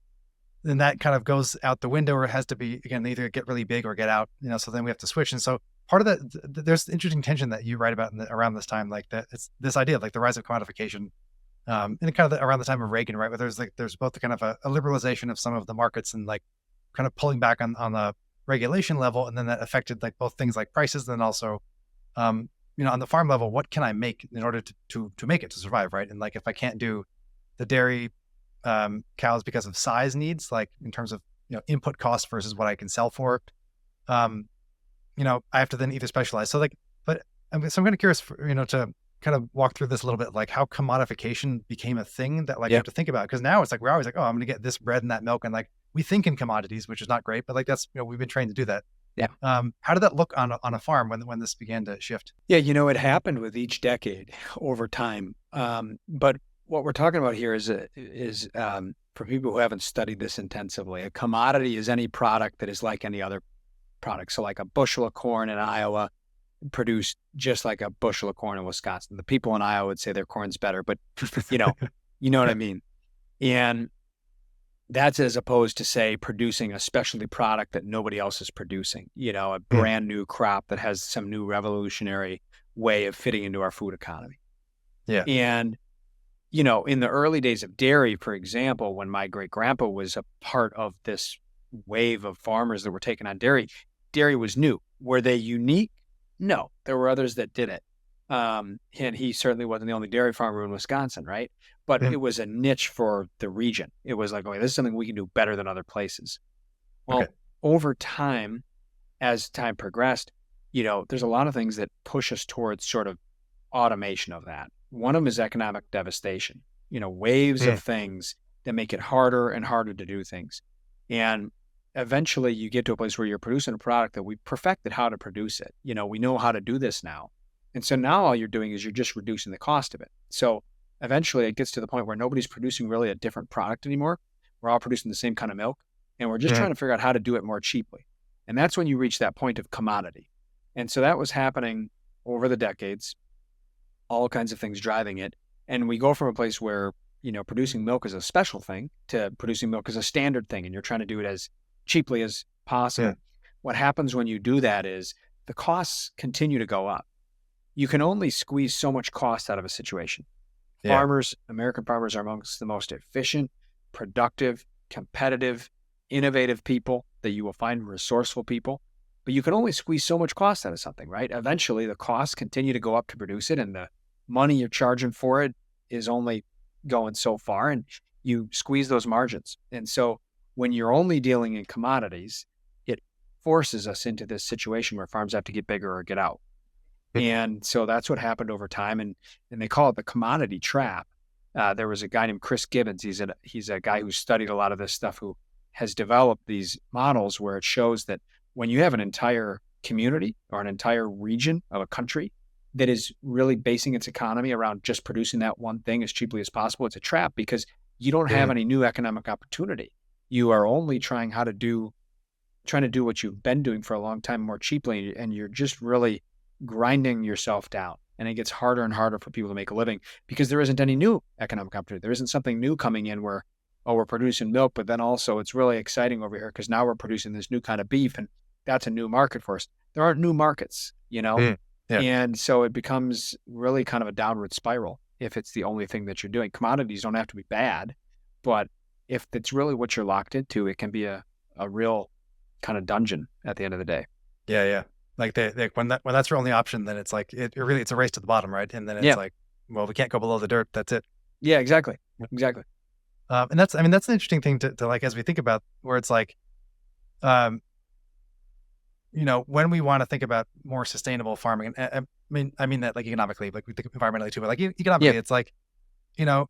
that kind of goes out the window or it has to be again either get really big or get out, so then we have to switch. And so part of that there's interesting tension that you write about around this time, like that it's this idea of like the rise of commodification, and kind of around the time of Reagan, right, where there's both the kind of a liberalization of some of the markets and like kind of pulling back on the regulation level, and then that affected like both things like prices, then also on the farm level, what can I make in order to make it to survive, right? And like if I can't do the dairy cows because of size needs, like in terms of input cost versus what I can sell for, um, I have to then either specialize. So like, but so I'm kind of curious, to kind of walk through this a little bit, like how commodification became a thing that like we Yeah. have to think about. Because now it's like we're always like, oh, I'm going to get this bread and that milk, and like we think in commodities, which is not great, but like that's we've been trained to do that. Yeah. How did that look on a farm when this began to shift? Yeah, it happened with each decade over time. But what we're talking about here is for people who haven't studied this intensively, a commodity is any product that is like any other product. So like a bushel of corn in Iowa produced just like a bushel of corn in Wisconsin. The people in Iowa would say their corn's better, but you know, you know what I mean? And that's as opposed to, say, producing a specialty product that nobody else is producing, a Mm, brand new crop that has some new revolutionary way of fitting into our food economy. yeah. And, in the early days of dairy, for example, when my great grandpa was a part of this wave of farmers that were taking on dairy, dairy was new. Were they unique? No, there were others that did it. And he certainly wasn't the only dairy farmer in Wisconsin, right? But Mm, it was a niche for the region. It was like, okay, this is something we can do better than other places. okay. Well, over time, as time progressed, there's a lot of things that push us towards sort of automation of that. One of them is economic devastation, waves of Mm, things that make it harder and harder to do things. And eventually you get to a place where you're producing a product that we perfected how to produce it. We know how to do this now. And so now all you're doing is you're just reducing the cost of it. So eventually it gets to the point where nobody's producing really a different product anymore. We're all producing the same kind of milk and we're just mm, trying to figure out how to do it more cheaply. And that's when you reach that point of commodity. And so that was happening over the decades, all kinds of things driving it. And we go from a place where, producing milk is a special thing to producing milk is a standard thing. And you're trying to do it as cheaply as yeah. possible. What happens when you do that is the costs continue to go up. You can only squeeze so much cost out of a situation. Yeah. American farmers are amongst the most efficient, productive, competitive, innovative people that you will find, resourceful people. But you can only squeeze so much cost out of something, right? Eventually, the costs continue to go up to produce it, and the money you're charging for it is only going so far, and you squeeze those margins. And so when you're only dealing in commodities, it forces us into this situation where farms have to get bigger or get out. Mm, And so that's what happened over time, and they call it the commodity trap. There was a guy named Chris Gibbons. He's a guy who studied a lot of this stuff, who has developed these models where it shows that when you have an entire community or an entire region of a country that is really basing its economy around just producing that one thing as cheaply as possible, it's a trap because you don't have mm, any new economic opportunity. You are only trying to do what you've been doing for a long time more cheaply, and you're just really grinding yourself down. And it gets harder and harder for people to make a living because there isn't any new economic opportunity. There isn't something new coming in where, oh, we're producing milk, but then also it's really exciting over here because now we're producing this new kind of beef and that's a new market for us. There aren't new markets. mm, yeah. And so it becomes really kind of a downward spiral if it's the only thing that you're doing. Commodities don't have to be bad, but if it's really what you're locked into, it can be a real kind of dungeon at the end of the day. Yeah. Yeah. Like when that's your only option, then it's like it's a race to the bottom, right? And then it's Yeah. like, well, we can't go below the dirt. That's it. Yeah, exactly. Yep. Exactly. And that's an interesting thing to like as we think about where it's like, um, when we want to think about more sustainable farming, and I mean that like economically, like we think environmentally too, but like Yeah. economically, it's like, you know,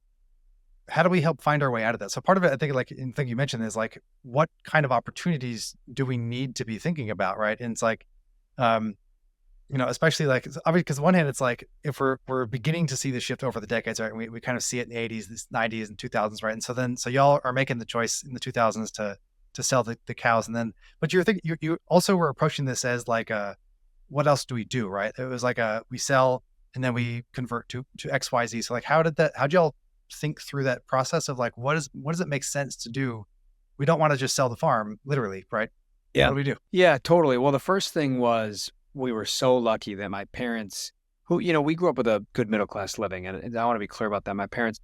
how do we help find our way out of that? So part of it, I think, like in thing you mentioned is like, what kind of opportunities do we need to be thinking about, right? And it's like, um, especially like obviously because on one hand, it's like if we're beginning to see the shift over the decades, right? And we kind of see it in the 80s, the 90s, and 2000s, right? And so y'all are making the choice in the 2000s to sell the cows, and then but you're thinking you also were approaching this as like what else do we do, right? It was like we sell and then we convert to XYZ. So like how'd y'all think through that process of like what does it make sense to do? We don't want to just sell the farm, literally, right? What Yeah. do we do? Yeah, totally. Well, the first thing was we were so lucky that my parents, who, we grew up with a good middle class living. And I want to be clear about that. My parents,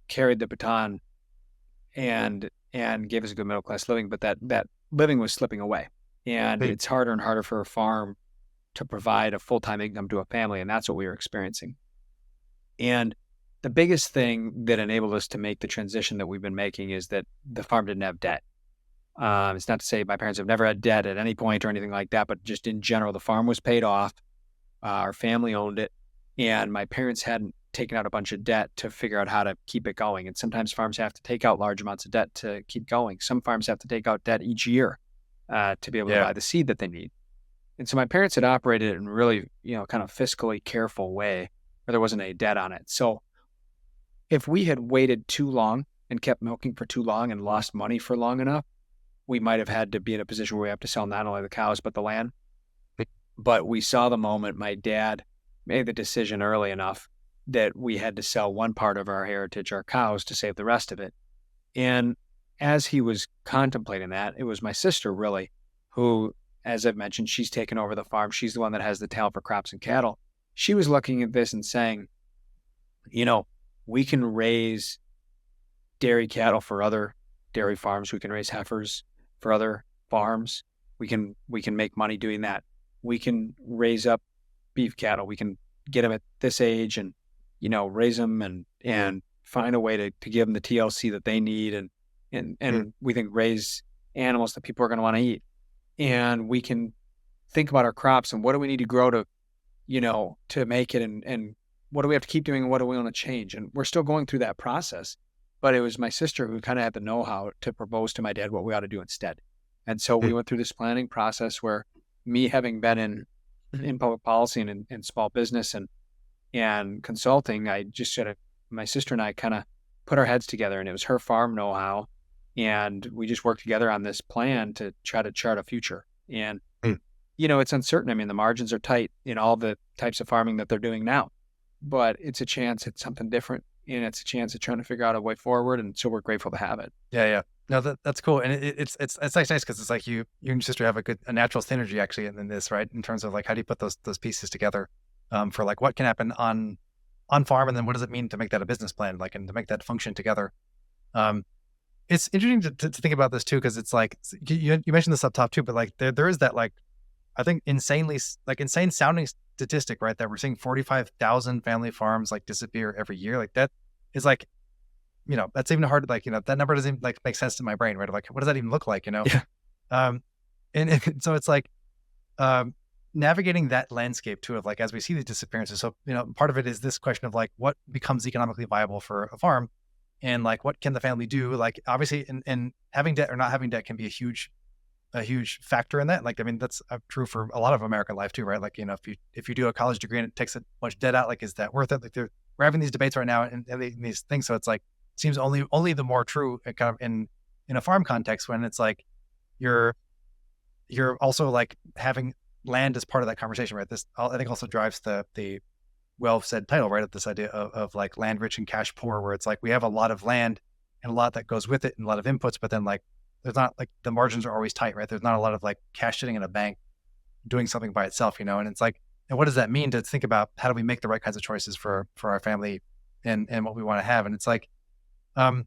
carried the baton and gave us a good middle class living, but that living was slipping away. And Hey, it's harder and harder for a farm to provide a full-time income to a family. And that's what we were experiencing. And the biggest thing that enabled us to make the transition that we've been making is that the farm didn't have debt. It's not to say my parents have never had debt at any point or anything like that, but just in general, the farm was paid off. Our family owned it, and my parents hadn't taken out a bunch of debt to figure out how to keep it going. And sometimes farms have to take out large amounts of debt to keep going. Some farms have to take out debt each year to be able to Yeah. buy the seed that they need. And so my parents had operated it in a really, kind of fiscally careful way where there wasn't any debt on it. So if we had waited too long and kept milking for too long and lost money for long enough, we might have had to be in a position where we have to sell not only the cows, but the land. But we saw the moment my dad made the decision early enough that we had to sell one part of our heritage, our cows, to save the rest of it. And as he was contemplating that, it was my sister really who, as I've mentioned, she's taken over the farm. She's the one that has the talent for crops and cattle. She was looking at this and saying, you know, we can raise dairy cattle for other dairy farms. We can raise heifers for other farms. We can make money doing that. We can raise up beef cattle. We can get them at this age and, raise them and find a way to give them the TLC that they need. And we think raise animals that people are going to want to eat. And we can think about our crops and what do we need to grow to make it and what do we have to keep doing and what do we want to change? And we're still going through that process. But it was my sister who kind of had the know-how to propose to my dad what we ought to do instead. And so we went through this planning process where me having been in public policy and in small business and consulting, I just my sister and I kind of put our heads together, and it was her farm know-how. And we just worked together on this plan to try to chart a future. And, it's uncertain. I mean, the margins are tight in all the types of farming that they're doing now, but it's a chance at something different. And it's a chance at trying to figure out a way forward. And so we're grateful to have it. Yeah. Yeah. No, that's cool. And it's like nice because it's like you and your sister have a natural synergy actually in this, right? In terms of like, how do you put those pieces together for like what can happen on farm? And then what does it mean to make that a business plan, like, and to make that function together? It's interesting to think about this too, because it's like, you mentioned this up top too, but like there is that like, I think insane sounding statistic, right? That we're seeing 45,000 family farms like disappear every year. Like that is like, that's even hard. Like, that number doesn't like make sense to my brain, right? Like, what does that even look like? Yeah. And so it's like, navigating that landscape too, of like, as we see these disappearances. So, part of it is this question of like, what becomes economically viable for a farm and like, what can the family do? Like, obviously, and having debt or not having debt can be a huge factor in that. Like, I mean, that's true for a lot of American life too, right? Like, if you do a college degree and it takes a bunch of debt out, like, is that worth it? Like we're having these debates right now and these things. So it's like, seems only the more true kind of in a farm context when it's like, you're also like having land as part of that conversation, right? This, I think, also drives the well said title, right? Of this idea of like land rich and cash poor, where it's like, we have a lot of land and a lot that goes with it and a lot of inputs, but then like, there's not like the margins are always tight, right? There's not a lot of like cash sitting in a bank doing something by itself, and it's like, and what does that mean to think about how do we make the right kinds of choices for our family and what we want to have? And it's like, I'm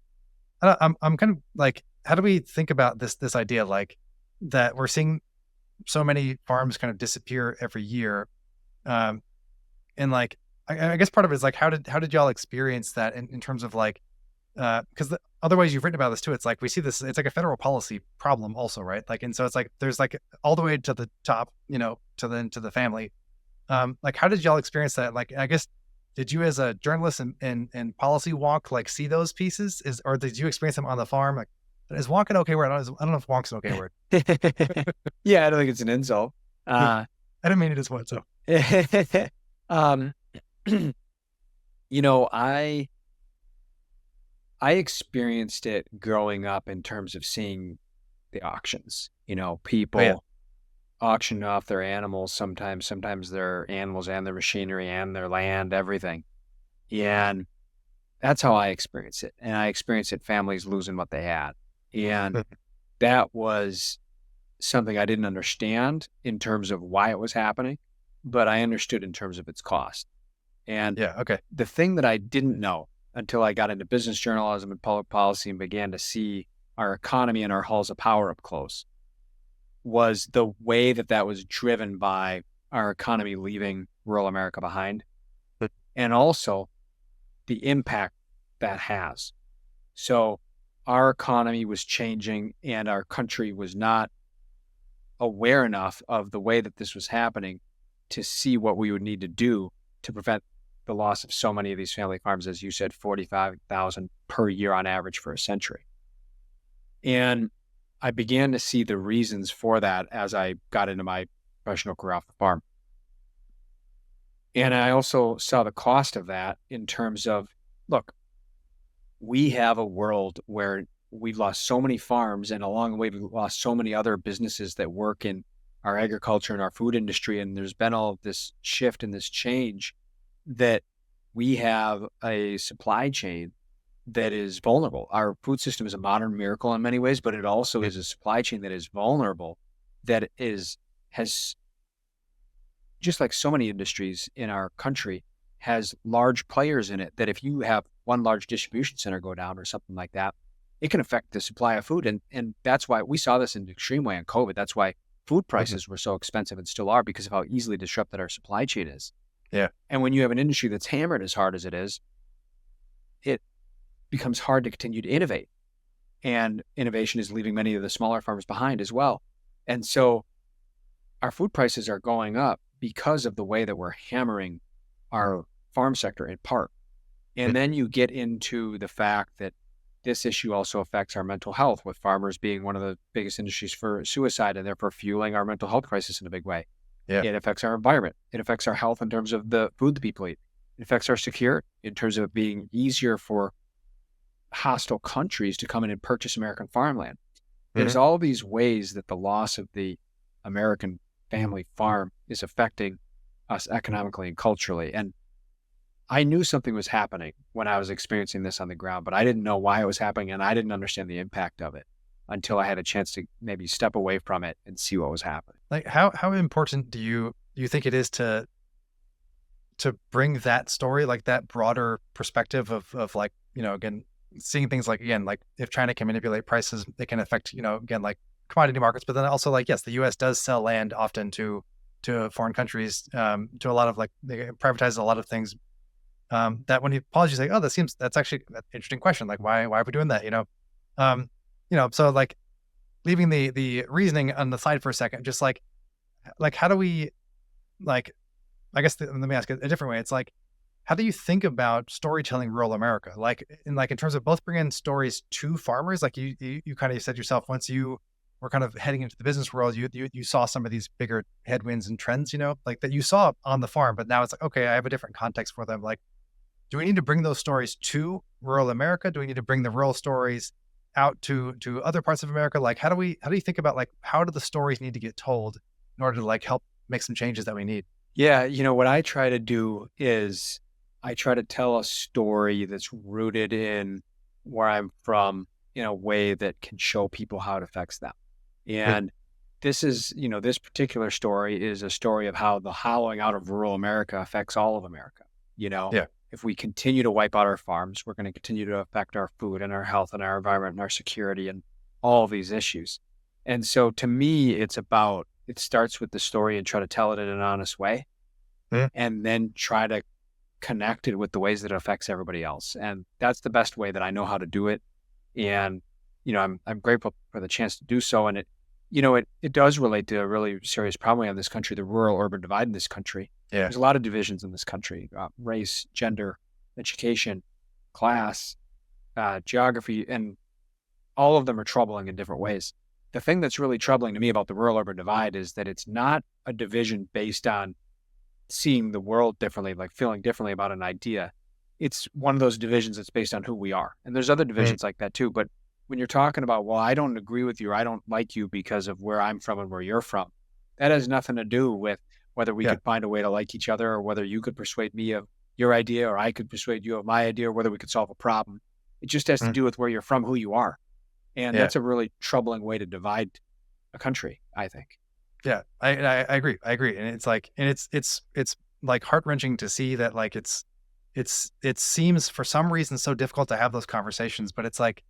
kind of like, how do we think about this idea, like that we're seeing so many farms kind of disappear every year. And like, I guess part of it is like, how did y'all experience that in terms of like, because the other ways you've written about this too, it's like, we see this, it's like a federal policy problem also, right? Like, and so it's like, there's like all the way to the top, to the family. Like, how did y'all experience that? Like, I guess, did you as a journalist and policy wonk, like see those pieces or did you experience them on the farm? Like, is wonk an okay word? I don't know if wonk's an okay word. Yeah, I don't think it's an insult. I didn't mean it as one. So, I experienced it growing up in terms of seeing the auctions. People auction off their animals sometimes their animals and their machinery and their land, everything. And that's how I experience it. And I experience it families losing what they had. And that was something I didn't understand in terms of why it was happening, but I understood in terms of its cost. And the thing that I didn't know until I got into business journalism and public policy and began to see our economy and our halls of power up close was the way that was driven by our economy leaving rural America behind, and also the impact that has. So our economy was changing and our country was not aware enough of the way that this was happening to see what we would need to do to prevent the loss of so many of these family farms, as you said, 45,000 per year on average for a century. And I began to see the reasons for that as I got into my professional career off the farm. And I also saw the cost of that in terms of, look, we have a world where we've lost so many farms, and along the way, we've lost so many other businesses that work in our agriculture and our food industry. And there's been all of this shift and this change that we have a supply chain that is vulnerable. Our food system is a modern miracle in many ways, but it also Yeah. is a supply chain that is vulnerable, that has, just like so many industries in our country, has large players in it that if you have one large distribution center go down or something like that, it can affect the supply of food. And that's why we saw this in an extreme way on COVID. That's why food Mhm. prices were so expensive and still are, because of how easily disrupted our supply chain is. Yeah. And when you have an industry that's hammered as hard as it is, it becomes hard to continue to innovate. And innovation is leaving many of the smaller farmers behind as well. And so our food prices are going up because of the way that we're hammering our farm sector in part. Yeah. And then you get into the fact that this issue also affects our mental health, with farmers being one of the biggest industries for suicide and therefore fueling our mental health crisis in a big way. Yeah. It affects our environment. It affects our health in terms of the food that people eat. It affects our security in terms of it being easier for hostile countries to come in and purchase American farmland. There's Mhm. all these ways that the loss of the American family farm is affecting us economically and culturally. And I knew something was happening when I was experiencing this on the ground, but I didn't know why it was happening, and I didn't understand the impact of it until I had a chance to maybe step away from it and see what was happening. Like how important do you think it is to bring that story, like that broader perspective of like, again, seeing things like, again, like if China can manipulate prices, it can affect, again, like commodity markets, but then also like, yes, the US does sell land often to foreign countries, to a lot of like, they privatize a lot of things, that when you pause, you say, oh, that's actually an interesting question. Like, why are we doing that? Um, so like leaving the reasoning on the side for a second, just like, how do we, like, I guess let me ask it a different way. It's like, how do you think about storytelling rural America? Like in terms of both bringing stories to farmers, like you kind of said yourself, once you were kind of heading into the business world, you saw some of these bigger headwinds and trends, like that you saw on the farm, but now it's like, okay, I have a different context for them. Like, do we need to bring those stories to rural America? Do we need to bring the rural stories out to other parts of America? Like, how do you think about like, how do the stories need to get told in order to like help make some changes that we need? Yeah, what I try to do is I try to tell a story that's rooted in where I'm from in a way that can show people how it affects them. Yeah. And this particular story is a story of how the hollowing out of rural America affects all of America. You know, Yeah. if we continue to wipe out our farms, we're going to continue to affect our food and our health and our environment and our security and all of these issues. And so to me, it starts with the story and try to tell it in an honest way, Yeah. and then try to connect it with the ways that it affects everybody else. And that's the best way that I know how to do it. And, I'm grateful for the chance to do so. And it does relate to a really serious problem we have in this country, the rural urban divide in this country. Yeah. There's a lot of divisions in this country, race, gender, education, class, geography, and all of them are troubling in different ways. The thing that's really troubling to me about the rural urban divide is that it's not a division based on seeing the world differently, like feeling differently about an idea. It's one of those divisions that's based on who we are. And there's other Mm. divisions like that too. But when you're talking about, well, I don't agree with you, or I don't like you because of where I'm from and where you're from, that has nothing to do with whether we Yeah. could find a way to like each other, or whether you could persuade me of your idea or I could persuade you of my idea, or whether we could solve a problem. It just has to Mm. do with where you're from, who you are. And Yeah. that's a really troubling way to divide a country, I think. Yeah. I agree. I agree. And it's like, and it's like heart wrenching to see that like it seems for some reason so difficult to have those conversations, but it's like,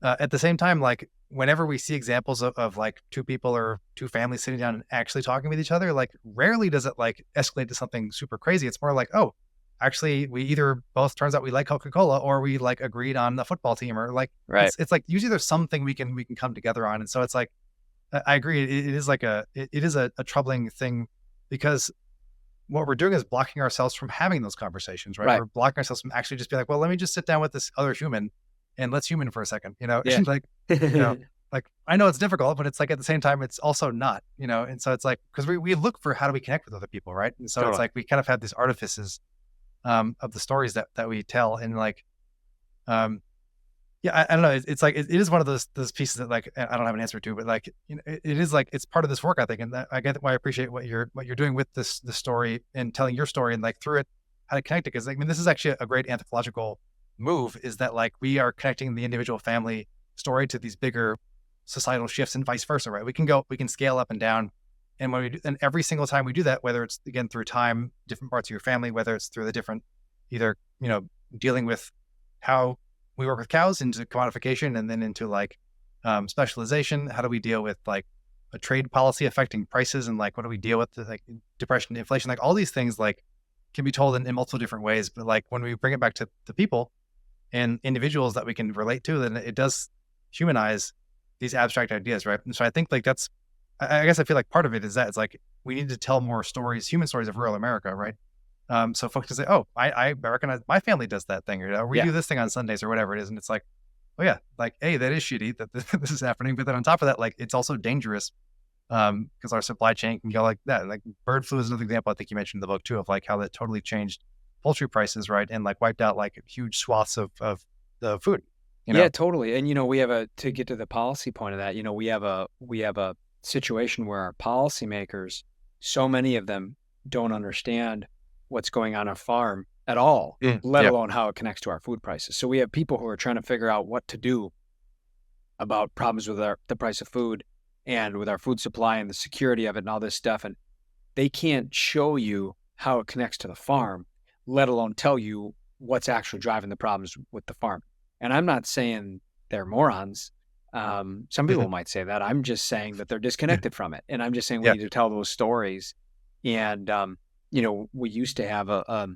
at the same time, like whenever we see examples of like two people or two families sitting down and actually talking with each other, like rarely does it like escalate to something super crazy. It's more like, oh, actually we either both turns out we like Coca-Cola or we like agreed on the football team, or like Right. it's like usually there's something we can come together on. And so it's like, I agree. It is like it is a troubling thing because what we're doing is blocking ourselves from having those conversations, right? Right. We're blocking ourselves from actually just be like, well, let me just sit down with this other human and let's human for a second, Yeah. like, you know, like, I know it's difficult, but it's like at the same time, it's also not, and so it's like, because we look for how do we connect with other people, right? And so it's Totally. like we kind of have these artifices of the stories that we tell, and like, um, yeah, I don't know. It's like it is one of those pieces that like I don't have an answer to, but like it is like it's part of this work, I think, and that, I get why I appreciate what you're doing with this story and telling your story and like through it how to connect it, because I mean this is actually a great anthropological move, is that like we are connecting the individual family story to these bigger societal shifts and vice versa, right? We can scale up and down, and when we do, and every single time we do that, whether it's again through time, different parts of your family, whether it's through the different either dealing with how we work with cows into commodification and then into like specialization. How do we deal with like a trade policy affecting prices, and like what do we deal with like depression, inflation, like all these things like can be told in multiple different ways. But like when we bring it back to the people and individuals that we can relate to, then it does humanize these abstract ideas, right? And so I think like that's, I guess I feel like part of it is that it's like we need to tell more stories, human stories of rural America, right? So folks can say, "Oh, I recognize my family does that thing, or we Yeah. do this thing on Sundays, or whatever it is." And it's like, "Oh yeah, like hey, that is shitty that this is happening." But then on top of that, like it's also dangerous because our supply chain can go like that. Like bird flu is another example I think you mentioned in the book too, of like how that totally changed poultry prices, right, and like wiped out like huge swaths of the food. You Yeah, know? totally. And we have to get to the policy point of that, we have a situation where our policymakers, so many of them don't understand what's going on farm at all, let Yeah. alone how it connects to our food prices. So we have people who are trying to figure out what to do about problems with the price of food and with our food supply and the security of it and all this stuff. And they can't show you how it connects to the farm, let alone tell you what's actually driving the problems with the farm. And I'm not saying they're morons. Some people Mhm. might say that. I'm just saying that they're disconnected from it. And I'm just saying we Yeah. need to tell those stories. And, we used to have a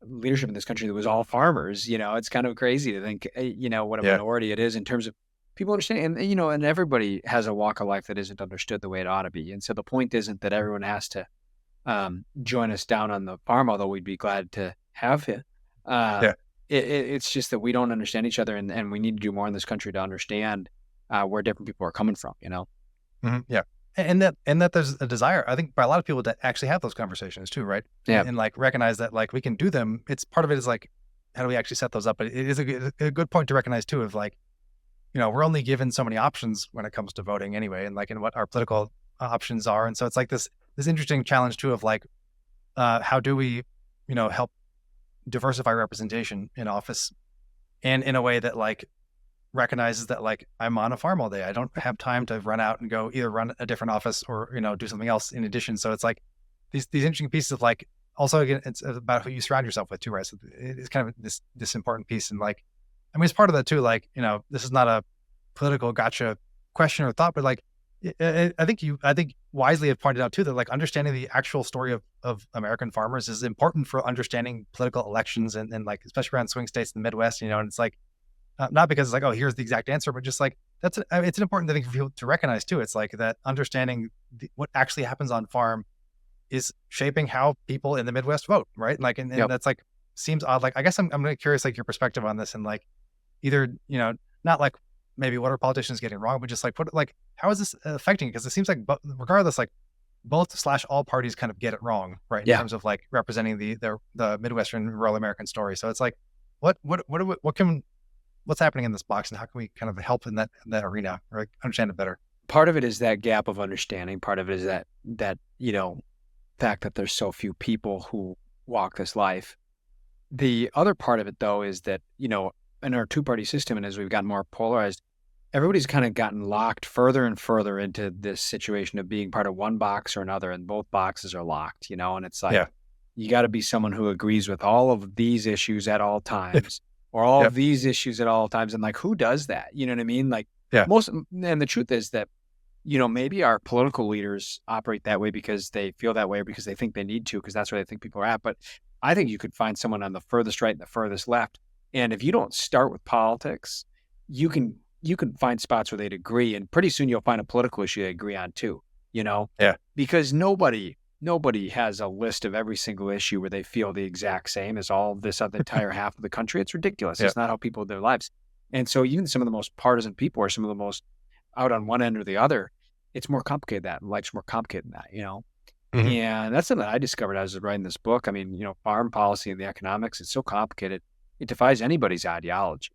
leadership in this country that was all farmers. It's kind of crazy to think, what a Yeah. minority it is in terms of people understand. And everybody has a walk of life that isn't understood the way it ought to be. And so the point isn't that everyone has to join us down on the farm, although we'd be glad to have you. Uh, Yeah. it's just that we don't understand each other, and we need to do more in this country to understand where different people are coming from. Yeah. And that there's a desire, I think, by a lot of people to actually have those conversations too, right? Yeah. And like recognize that like we can do them. It's part of it is like how do we actually set those up? But it is a good point to recognize too of like, we're only given so many options when it comes to voting anyway, and like in what our political options are. And so it's like this interesting challenge too of like how do we, help diversify representation in office and in a way that like recognizes that like I'm on a farm all day. I don't have time to run out and go either run a different office or do something else in addition. So it's like these interesting pieces of like also again it's about who you surround yourself with too, right? So it's kind of this important piece, and like I mean it's part of that too. Like this is not a political gotcha question or thought, but like I think wisely have pointed out too that like understanding the actual story of American farmers is important for understanding political elections and like especially around swing states in the Midwest, and it's like not because it's like, oh, here's the exact answer, but just like it's an important thing for people to recognize too. It's like that understanding what actually happens on farm is shaping how people in the Midwest vote, right? Like, and Yep. that's like seems odd. Like, I guess I'm really curious, like your perspective on this, and like either not like maybe what are politicians getting wrong, but just like what like how is this affecting? Because it seems like regardless, like both slash all parties kind of get it wrong, right? In Yeah. terms of like representing the Midwestern rural American story. So it's like what can what's happening in this box, and how can we kind of help in that arena or like, understand it better? Part of it is that gap of understanding. Part of it is that fact that there's so few people who walk this life. The other part of it, though, is that, in our two-party system, and as we've gotten more polarized, everybody's kind of gotten locked further and further into this situation of being part of one box or another, and both boxes are locked. And it's like, Yeah. you got to be someone who agrees with all of these issues at all times, or all Yep. of these issues at all times. And like, who does that? You know what I mean? Like, Yeah. and the truth is that, maybe our political leaders operate that way because they feel that way or because they think they need to, because that's where they think people are at. But I think you could find someone on the furthest right and the furthest left. And if you don't start with politics, you can find spots where they'd agree. And pretty soon you'll find a political issue they agree on too, Yeah. because nobody has a list of every single issue where they feel the exact same as all of this other entire half of the country. It's ridiculous. Yeah. It's not how people live their lives. And so even some of the most partisan people are some of the most out on one end or the other. It's more complicated than that. Life's more complicated than that, Hmm. And that's something I discovered as I was writing this book. I mean, farm policy and the economics, it's so complicated. It defies anybody's ideology.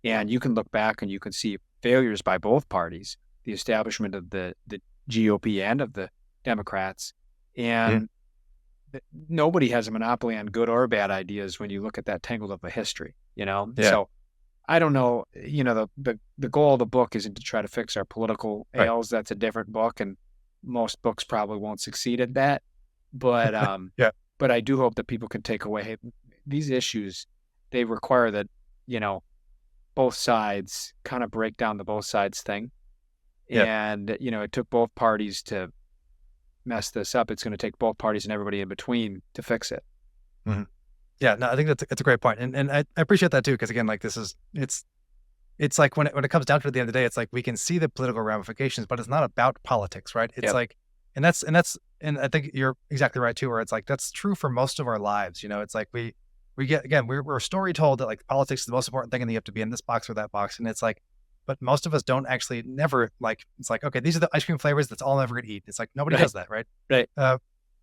And you can look back and you can see failures by both parties, the establishment of the GOP and of the Democrats. Hmm. And nobody has a monopoly on good or bad ideas when you look at that tangled up a history. Yeah. So I don't know, the goal of the book isn't to try to fix our political Right. ails. That's a different book, and most books probably won't succeed at that. But Yeah. but I do hope that people can take away, hey, these issues, they require that, you know, both sides kind of break down the both sides thing. Yeah. And, it took both parties to mess this up. It's going to take both parties and everybody in between to fix it. Hmm. Yeah. No, I think that's a great point. And I appreciate that too. Cause again, like it's like when it comes down to it at the end of the day, it's like we can see the political ramifications, but it's not about politics, right? It's Yep. like, and I think you're exactly right too, where it's like that's true for most of our lives. It's like we get again, we're story told that like politics is the most important thing, and you have to be in this box or that box, and it's like, but most of us don't actually never like. It's like, okay, these are the ice cream flavors. That's all I'm ever gonna eat. It's like nobody Right. does that, right? Right. Uh,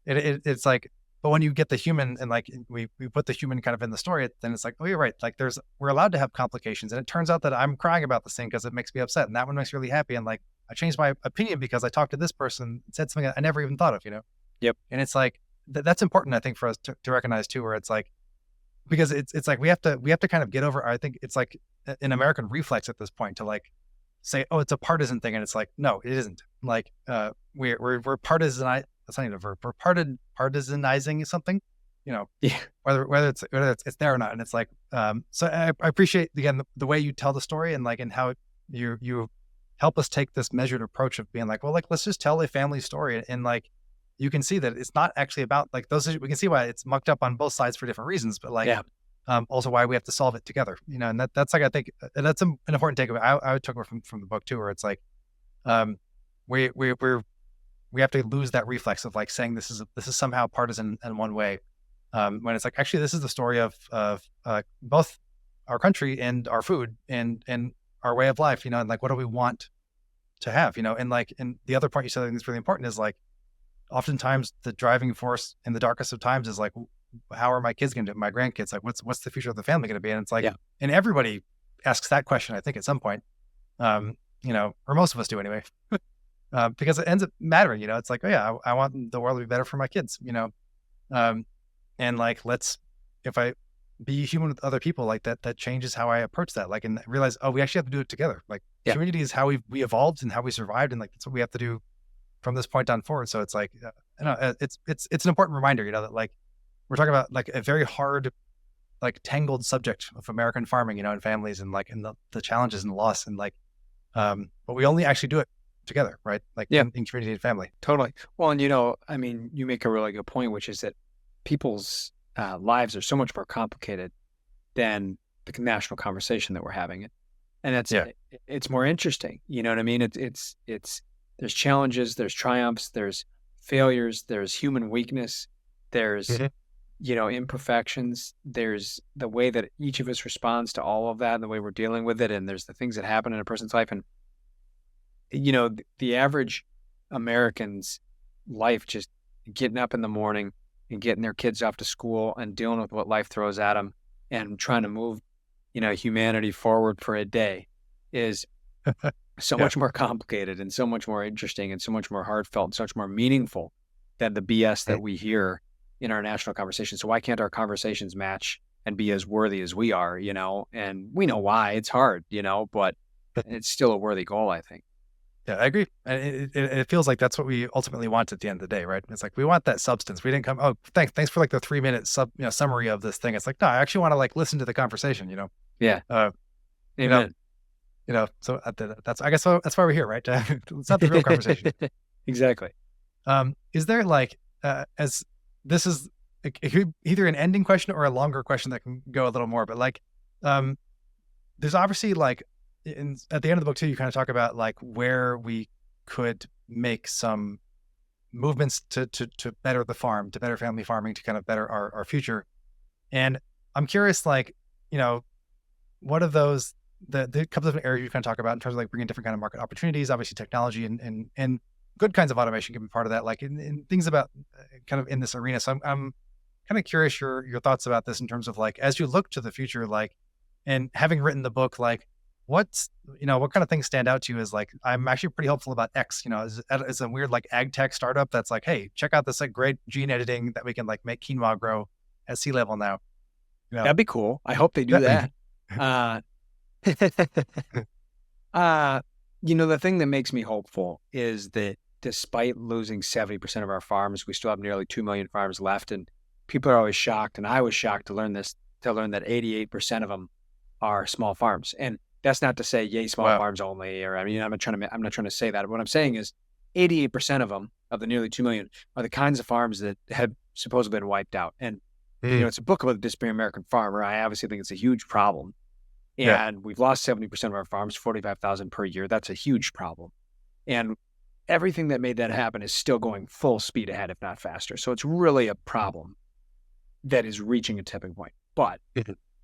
it's like, but when you get the human and like we put the human kind of in the story, then it's like, oh, you're right. Like we're allowed to have complications, and it turns out that I'm crying about this thing because it makes me upset, and that one makes me really happy, and like I changed my opinion because I talked to this person, and said something I never even thought of. Yep. And it's like that's important, I think, for us to recognize too, where it's like because it's like we have to kind of get over. I think it's like an American reflex at this point to like say, oh, it's a partisan thing, and it's like, no, it isn't. Like we're partisan. That's not even a verb. We're partisanizing something, Yeah. whether it's there or not. And it's like, so I appreciate again the way you tell the story and like and how you help us take this measured approach of being like, well, like let's just tell a family story, and like you can see that it's not actually about like those. We can see why it's mucked up on both sides for different reasons, but like Yeah. also why we have to solve it together, and that's like I think that's an important takeaway. I took it from the book too, where it's like um, we have to lose that reflex of like saying this is somehow partisan in one way, when it's like actually this is the story of both our country and our food and our way of life, and like what do we want to have, and like and the other part you said I think is really important is like oftentimes the driving force in the darkest of times is like how are my kids going to do, my grandkids, like what's the future of the family going to be, and it's like Yeah. and everybody asks that question I think at some point, or most of us do anyway. Because it ends up mattering, it's like, oh yeah, I want the world to be better for my kids, um, and like, if I be human with other people like that changes how I approach that, like, and realize, oh, we actually have to do it together. Like Yeah. community is how we evolved and how we survived. And like, that's what we have to do from this point on forward. So it's like, I don't know, it's an important reminder, that like we're talking about like a very hard, like tangled subject of American farming, and families and like, and the challenges and loss and like, but we only actually do it together, right? Like Yeah. in community and family. Totally. Well, and I mean, you make a really good point, which is that people's lives are so much more complicated than the national conversation that we're having. And Yeah. it's more interesting. You know what I mean? It's there's challenges, there's triumphs, there's failures, there's human weakness, there's Mhm. imperfections, there's the way that each of us responds to all of that and the way we're dealing with it, and there's the things that happen in a person's life. And the average American's life, just getting up in the morning and getting their kids off to school and dealing with what life throws at them and trying to move, humanity forward for a day, is so Yeah. much more complicated and so much more interesting and so much more heartfelt and so much more meaningful than the BS Mhm. that we hear in our national conversation. So why can't our conversations match and be as worthy as we are, And we know why it's hard, but it's still a worthy goal, I think. Yeah, I agree. And it feels like that's what we ultimately want at the end of the day, right? It's like we want that substance. We didn't come. Oh, thanks for like the 3 minute summary of this thing. It's like no, I actually want to like listen to the conversation. Yeah. Uh, you know, Amen. So that's I guess that's why we're here, right? It's not the real conversation. Exactly. Is there like as this is it could be either an ending question or a longer question that can go a little more, but like um, there's obviously like at the end of the book too, you kind of talk about like where we could make some movements to better the farm, to better family farming, to kind of better our future. And I'm curious, like, you know, what of those the couple of different areas you kind of talk about in terms of like bringing different kind of market opportunities. Obviously, technology and good kinds of automation can be part of that. Like in things about kind of in this arena. So I'm kind of curious your thoughts about this in terms of like as you look to the future, like and having written the book, like what's what kind of things stand out to you as like I'm actually pretty hopeful about X. Is a weird like ag tech startup that's like, hey, check out this like great gene editing that we can like make quinoa grow at sea level now. You know, That'd be cool. I hope they do that, that. Uh, the thing that makes me hopeful is that despite losing 70% of our farms, we still have nearly 2 million farms left. And people are always shocked. And I was shocked to learn that 88% of them are small farms. And that's not to say, yay, small wow. farms only, or, I'm not trying to say that. What I'm saying is 88% of them, of the nearly 2 million, are the kinds of farms that have supposedly been wiped out. And, it's a book about the disappearing American farmer. I obviously think it's a huge problem. Yeah. And we've lost 70% of our farms, 45,000 per year. That's a huge problem. And everything that made that happen is still going full speed ahead, if not faster. So it's really a problem that is reaching a tipping point. But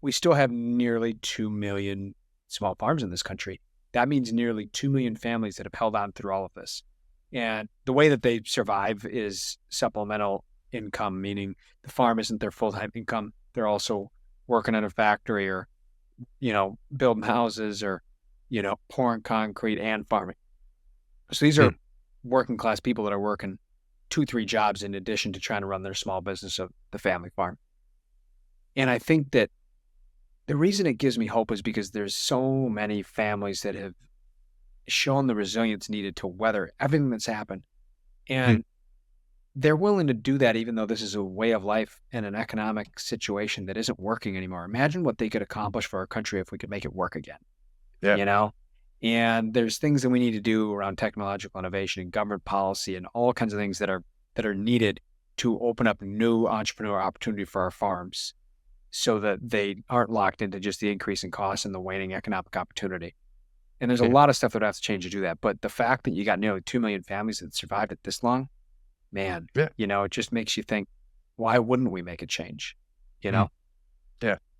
we still have nearly 2 million small farms in this country. That means nearly 2 million families that have held on through all of this. And the way that they survive is supplemental income, meaning the farm isn't their full-time income. They're also working in a factory or, building houses or, pouring concrete and farming. So these are working class people that are working 2-3 jobs in addition to trying to run their small business of the family farm. And I think that the reason it gives me hope is because there's so many families that have shown the resilience needed to weather everything that's happened. And they're willing to do that even though this is a way of life and an economic situation that isn't working anymore. Imagine what they could accomplish for our country if we could make it work again. Yeah. And there's things that we need to do around technological innovation and government policy and all kinds of things that are needed to open up new entrepreneur opportunity for our farms so that they aren't locked into just the increase in costs and the waning economic opportunity. And there's a lot of stuff that would have to change to do that. But the fact that you got nearly 2 million families that survived it this long, man, it just makes you think, why wouldn't we make a change? Yeah.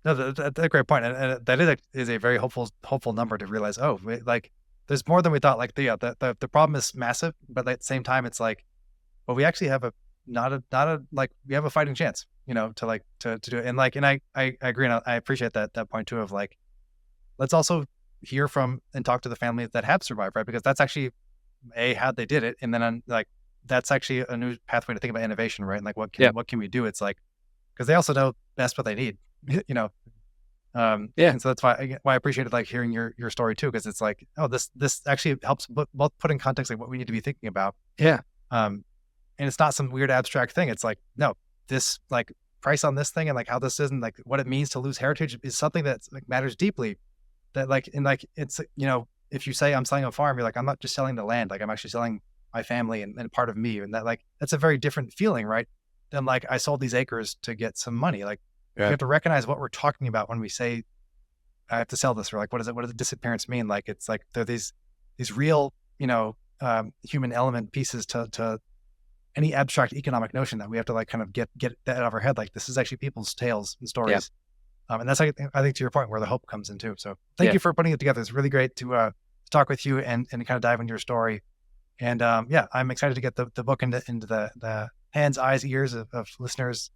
No, that's a great point. And that is a very hopeful number to realize, like there's more than we thought. Like the problem is massive, but at the same time, it's like, well, we actually have we have a fighting chance, to do it. And I agree. And I appreciate that point too, of like, let's also hear from and talk to the families that have survived, right? Because that's actually how they did it. And then that's actually a new pathway to think about innovation, right? And like, what can we do? It's like, because they also know best what they need, And so that's why I appreciated like hearing your story too, because it's like, oh, this actually helps both put in context like what we need to be thinking about. And it's not some weird abstract thing. It's like, no, this like price on this thing and like how this is and like what it means to lose heritage is something that like matters deeply. That like and like it's if you say I'm selling a farm, you're like, I'm not just selling the land, like I'm actually selling my family and part of me. And that like, that's a very different feeling, right? Than like, I sold these acres to get some money. Like we have to recognize what we're talking about when we say, I have to sell this, or like, what does the disappearance mean? Like, it's like, there are these real, human element pieces to any abstract economic notion that we have to like kind of get that out of our head. Like this is actually people's tales and stories. And that's like, I think to your point where the hope comes in too. So thank you for putting it together. It's really great to talk with you and kind of dive into your story. And I'm excited to get the book into the hands, eyes, ears of listeners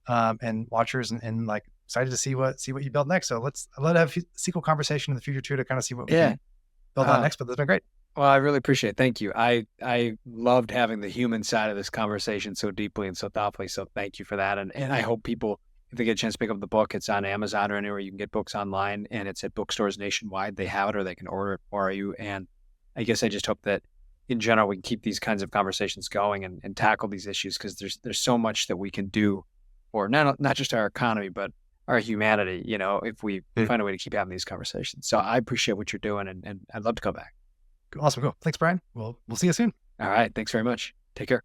and watchers, and like excited to see what you build next. So let's have a sequel conversation in the future too to kind of see what we can build on next. But that's been great. Well, I really appreciate it. Thank you. I loved having the human side of this conversation so deeply and so thoughtfully. So thank you for that. And I hope people, if they get a chance to pick up the book, it's on Amazon or anywhere you can get books online, and it's at bookstores nationwide. They have it, or they can order it for you. And I guess I just hope that in general, we can keep these kinds of conversations going and tackle these issues, because there's so much that we can do for not just our economy, but our humanity, if we find a way to keep having these conversations. So I appreciate what you're doing, and I'd love to come back. Awesome. Cool. Thanks, Brian. We'll see you soon. All right. Thanks very much. Take care.